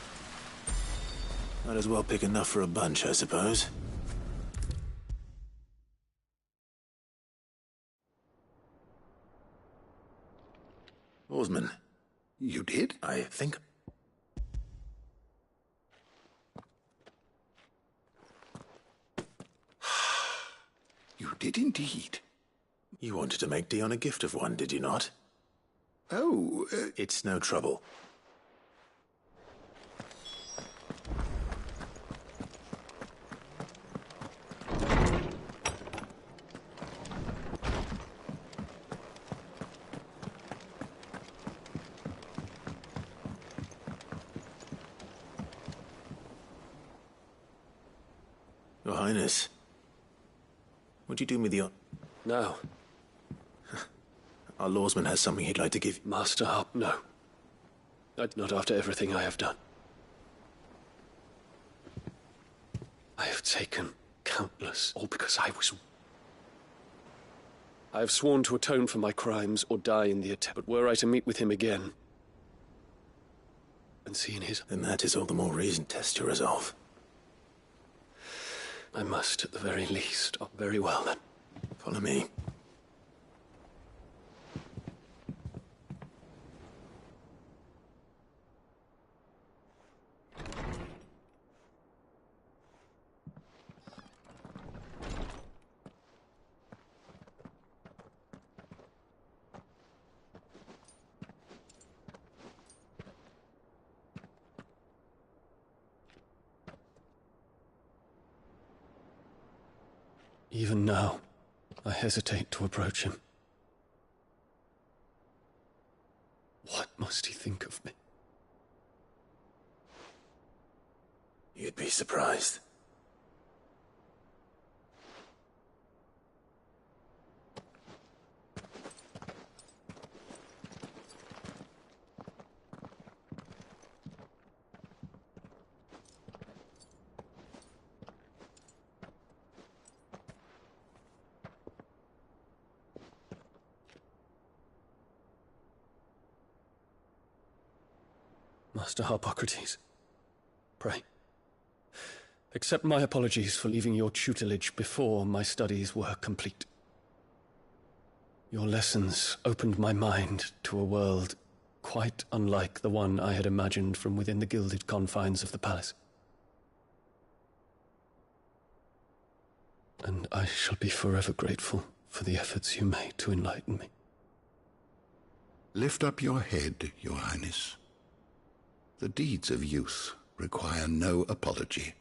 Might as well pick enough for a bunch, I suppose. Oarsman.
You did?
I think.
You did indeed.
You wanted to make Dion a gift of one, did you not?
Oh,
It's no trouble. Your Highness, would you do me the
No.
Our lawsman has something he'd like to give.
Master Harp, no. Not after everything I have done. I have taken countless, all because I have sworn to atone for my crimes or die in the attempt. But were I to meet with him again, and see in his...
Then that is all the more reason to test your resolve.
I must, at the very least. Oh, very well, then.
Follow me.
Even now, I hesitate to approach him. What must he think of me?
You'd be surprised.
Master Harpocrates, pray, accept my apologies for leaving your tutelage before my studies were complete. Your lessons opened my mind to a world quite unlike the one I had imagined from within the gilded confines of the palace. And I shall be forever grateful for the efforts you made to enlighten me.
Lift up your head, Your Highness. The deeds of youth require no apology.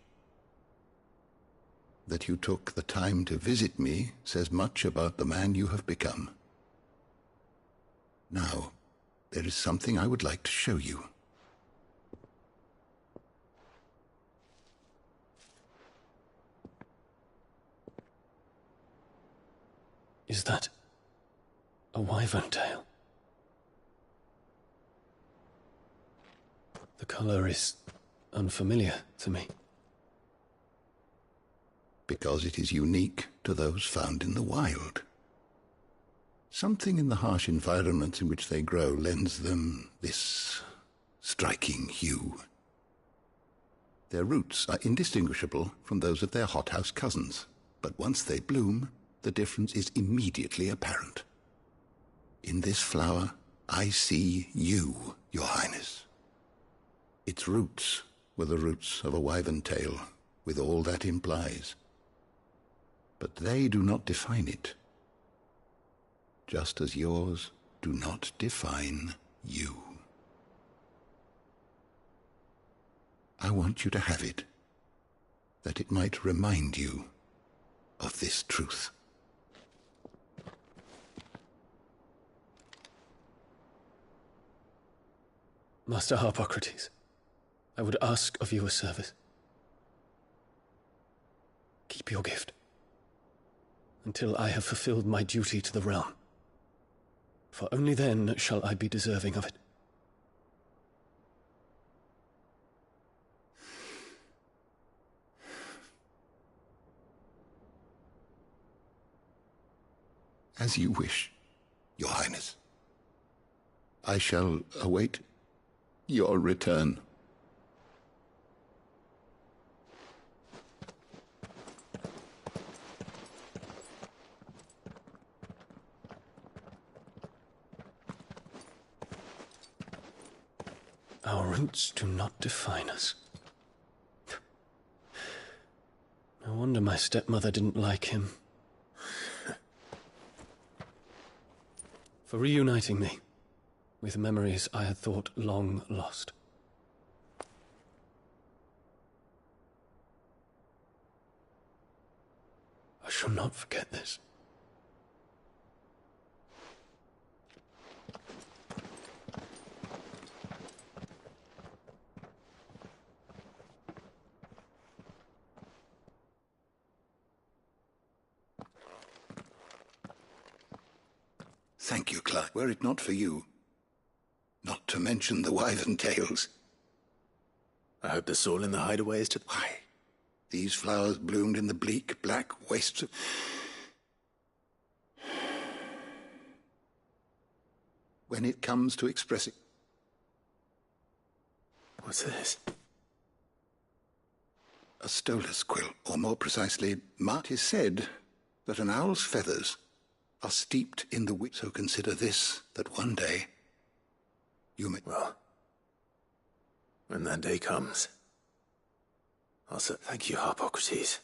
That you took the time to visit me says much about the man you have become. Now, there is something I would like to show you.
Is that a wyvern tail? The color is unfamiliar to me.
Because it is unique to those found in the wild. Something in the harsh environments in which they grow lends them this striking hue. Their roots are indistinguishable from those of their hothouse cousins, but once they bloom, the difference is immediately apparent. In this flower, I see you, Your Highness. Its roots were the roots of a wyvern tail, with all that implies. But they do not define it, just as yours do not define you. I want you to have it, that it might remind you of this truth.
Master Harpocrates, I would ask of you a service. Keep your gift until I have fulfilled my duty to the realm, for only then shall I be deserving of it.
As you wish, Your Highness. I shall await your return.
Our roots do not define us. No wonder my stepmother didn't like him. For reuniting me with memories I had thought long lost. I shall not forget this.
Thank you, Clark. Were it not for you, not to mention the wyvern tails.
I hope the soul in the hideaway is to...
Why? These flowers bloomed in the bleak, black wastes of... When it comes to expressing...
What's this?
A stolus quill, or more precisely, it is said that an owl's feathers are steeped in the wit. So consider this, that one day you may...
Well, when that day comes, I'll say thank you, Harpocrates.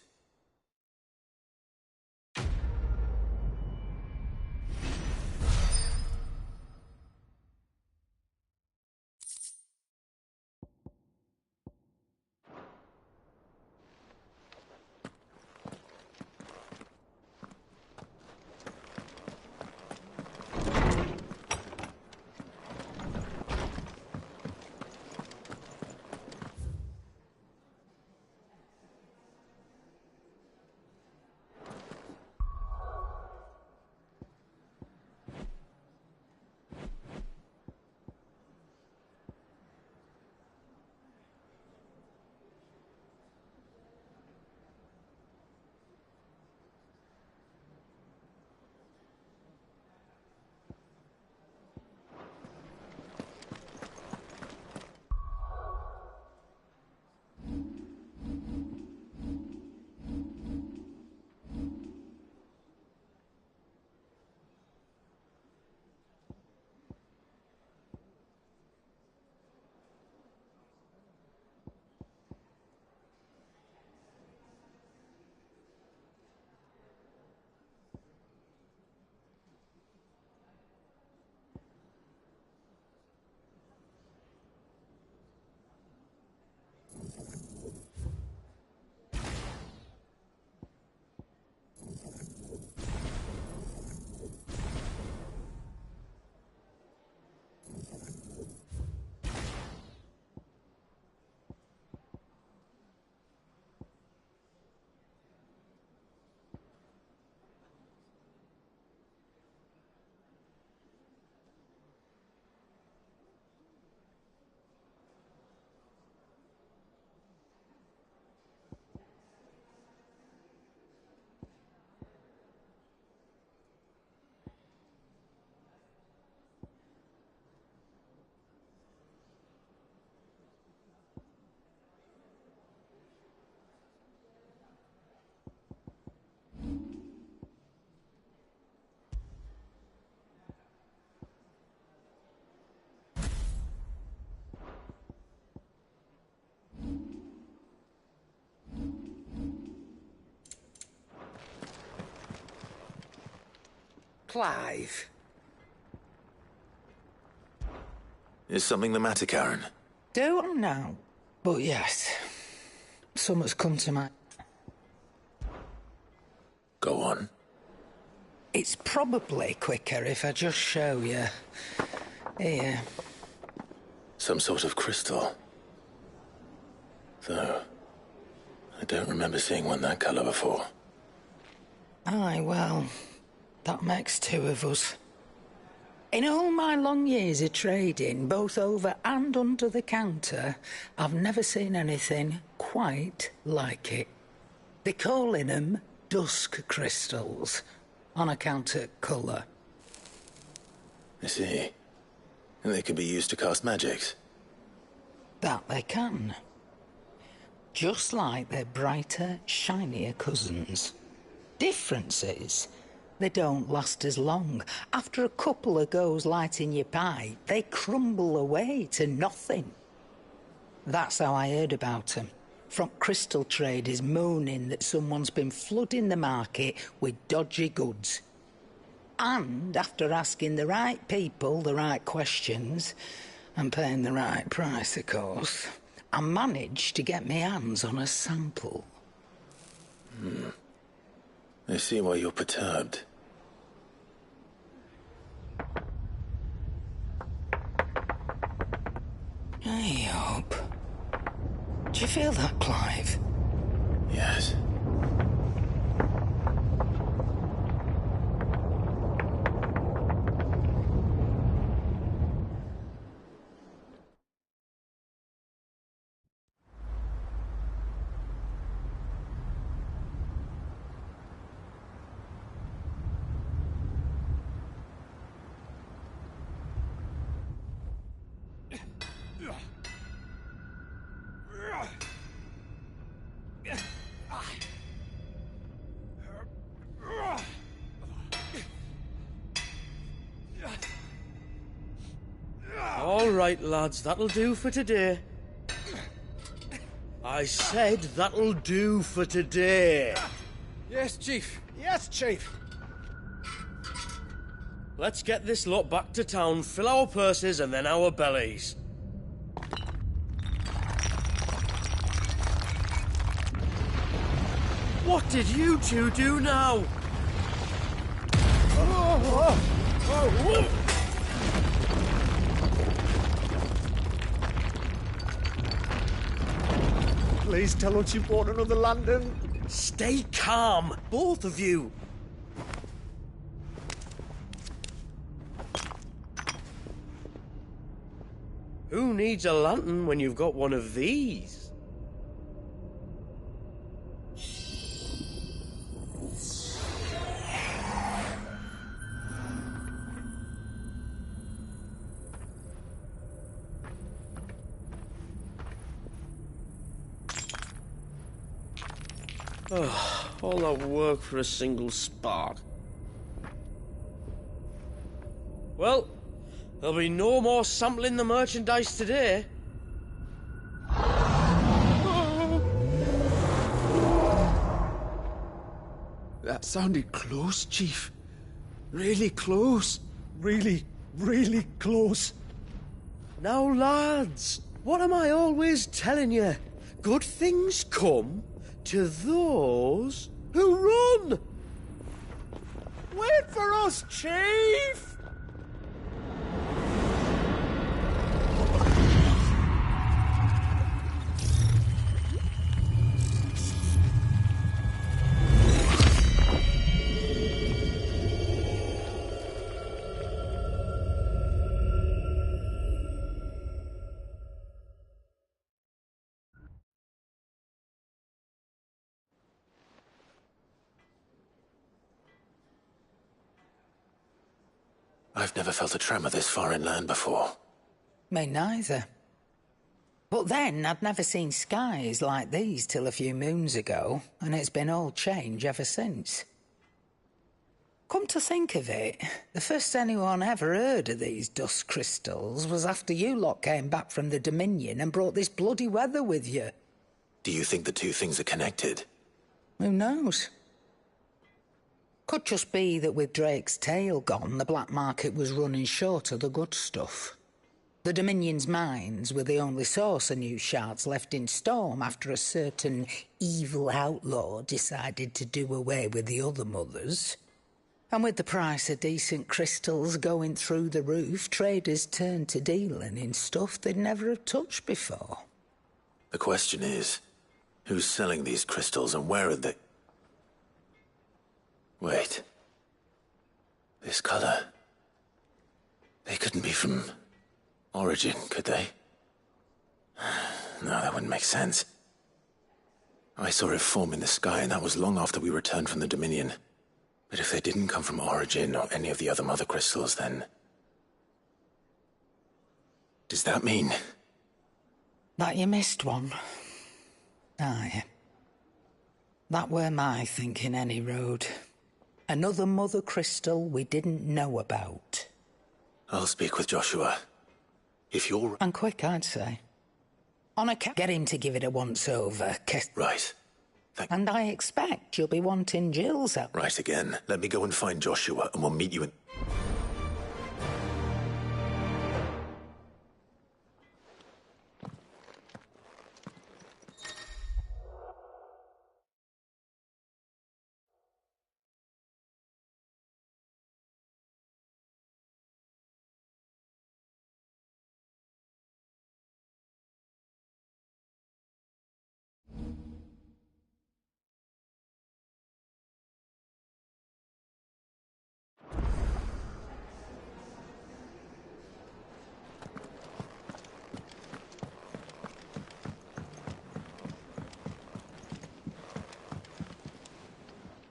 Clive.
Is something the matter, Karen?
Don't know. But yes, something's come to my...
Go on.
It's probably quicker if I just show you. Here.
Some sort of crystal. Though, I don't remember seeing one that colour before.
Aye, well, that makes two of us. In all my long years of trading, both over and under the counter, I've never seen anything quite like it. They're calling them dusk crystals, on account of colour.
I see. And they could be used to cast magics.
That they can. Just like their brighter, shinier cousins. Difference is, they don't last as long. After a couple of goes lighting your pipe, they crumble away to nothing. That's how I heard about them. From crystal traders moaning that someone's been flooding the market with dodgy goods. And after asking the right people the right questions, and paying the right price, of course, I managed to get my hands on a sample.
I see why you're perturbed.
Hey up. Do you feel that, Clive?
Yes.
All right, lads, that'll do for today. I said that'll do for today.
Yes, Chief. Yes, Chief.
Let's get this lot back to town, fill our purses and then our bellies. What did you two do now?
Please tell us you bought another lantern.
Stay calm, both of you. Who needs a lantern when you've got one of these? Oh, all that work for a single spark. Well, there'll be no more sampling the merchandise today.
That sounded close, Chief. Really close. Really, really close.
Now, lads, what am I always telling you? Good things come to those who run!
Wait for us, Chief!
I've never felt a tremor this far inland before.
Me neither. But then, I'd never seen skies like these till a few moons ago, and it's been all change ever since. Come to think of it, the first anyone ever heard of these dust crystals was after you lot came back from the Dominion and brought this bloody weather with you.
Do you think the two things are connected?
Who knows? Could just be that with Drake's tail gone, the black market was running short of the good stuff. The Dominion's mines were the only source of new shards left in Storm after a certain evil outlaw decided to do away with the other mothers. And with the price of decent crystals going through the roof, traders turned to dealing in stuff they'd never have touched before.
The question is, who's selling these crystals and where are they? Wait. This color. They couldn't be from Origin, could they? No, that wouldn't make sense. I saw it form in the sky, and that was long after we returned from the Dominion. But if they didn't come from Origin or any of the other mother crystals, then... does that mean...
that you missed one? Aye. That were my thinking, any road. Another mother crystal we didn't know about.
I'll speak with Joshua. If you're...
and quick, I'd say. On a get him to give it a once-over,
Right.
And I expect you'll be wanting Jill's help.
Right again. Let me go and find Joshua, and we'll meet you in...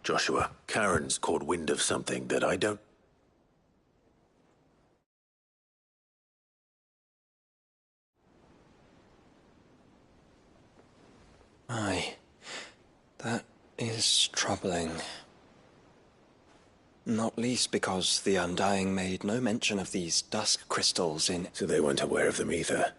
Joshua, Karen's caught wind of something that I don't...
Aye. That is troubling. Not least because the Undying made no mention of these dusk crystals in...
So they weren't aware of them either.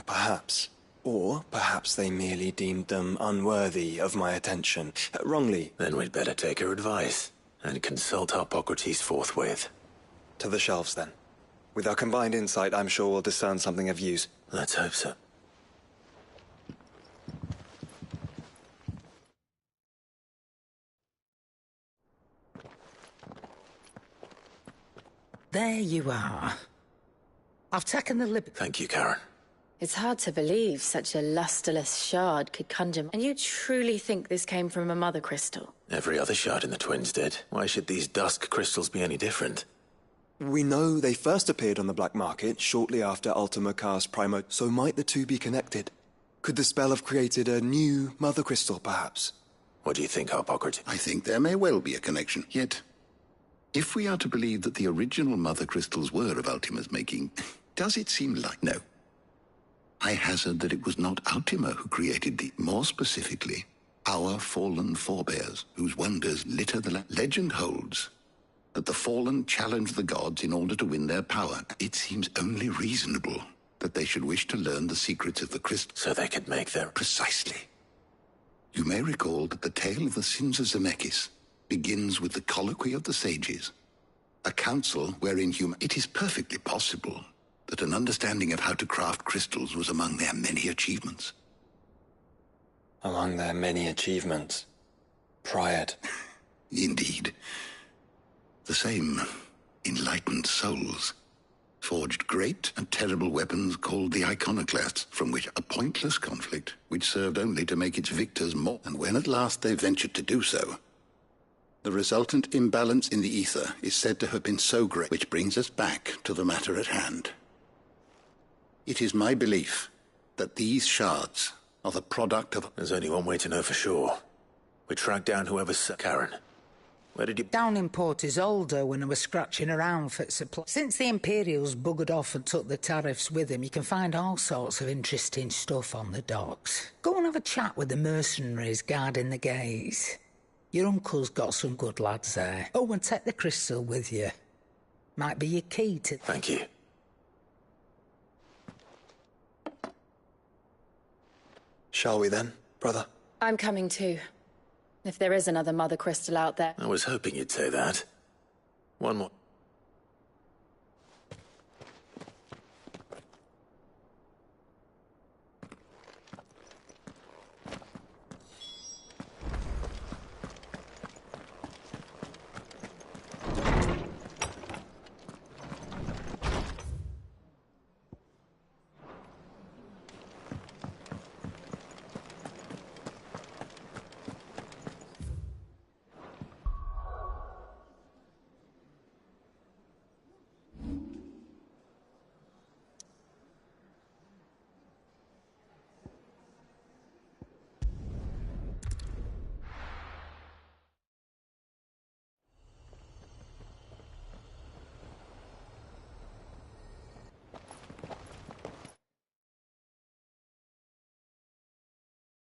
Perhaps. Or perhaps they merely deemed them unworthy of my attention. Wrongly.
Then we'd better take her advice and consult Hippocrates forthwith.
To the shelves, then. With our combined insight, I'm sure we'll discern something of use.
Let's hope so.
There you are. I've taken the liberty...
Thank you, Karen.
It's hard to believe such a lusterless shard could conjure... And you truly think this came from a mother crystal?
Every other shard in the Twins did. Why should these dusk crystals be any different?
We know they first appeared on the black market shortly after Ultima cast Primo, so might the two be connected? Could the spell have created a new mother crystal, perhaps?
What do you think, Hippocrates?
I think there may well be a connection. Yet, if we are to believe that the original mother crystals were of Ultima's making, does it seem like... No. I hazard that it was not Ultima who created the... More specifically, our fallen forebears, whose wonders litter the land. Legend holds that the fallen challenged the gods in order to win their power. It seems only reasonable that they should wish to learn the secrets of the crystal.
So they could make their...
Precisely. You may recall that the tale of the sins of Zemeckis begins with the colloquy of the sages, a council wherein it is perfectly possible that an understanding of how to craft crystals was among their many achievements.
Among their many achievements? Prior.
Indeed. The same enlightened souls forged great and terrible weapons called the iconoclasts, from which a pointless conflict which served only to make its victors more. And when at last they ventured to do so, the resultant imbalance in the ether is said to have been so great, which brings us back to the matter at hand. It is my belief that these shards are the product of...
There's only one way to know for sure. We track down whoever's... Karen, where did you...
Down in Port Isolde when I was scratching around for supply. Since the Imperials buggered off and took the tariffs with them, you can find all sorts of interesting stuff on the docks. Go and have a chat with the mercenaries guarding the gates. Your uncle's got some good lads there. Oh, and take the crystal with you. Might be your key to...
Thank you.
Shall we then, brother?
I'm coming too.
If there is another Mother Crystal out there.
I was hoping you'd say that. One more.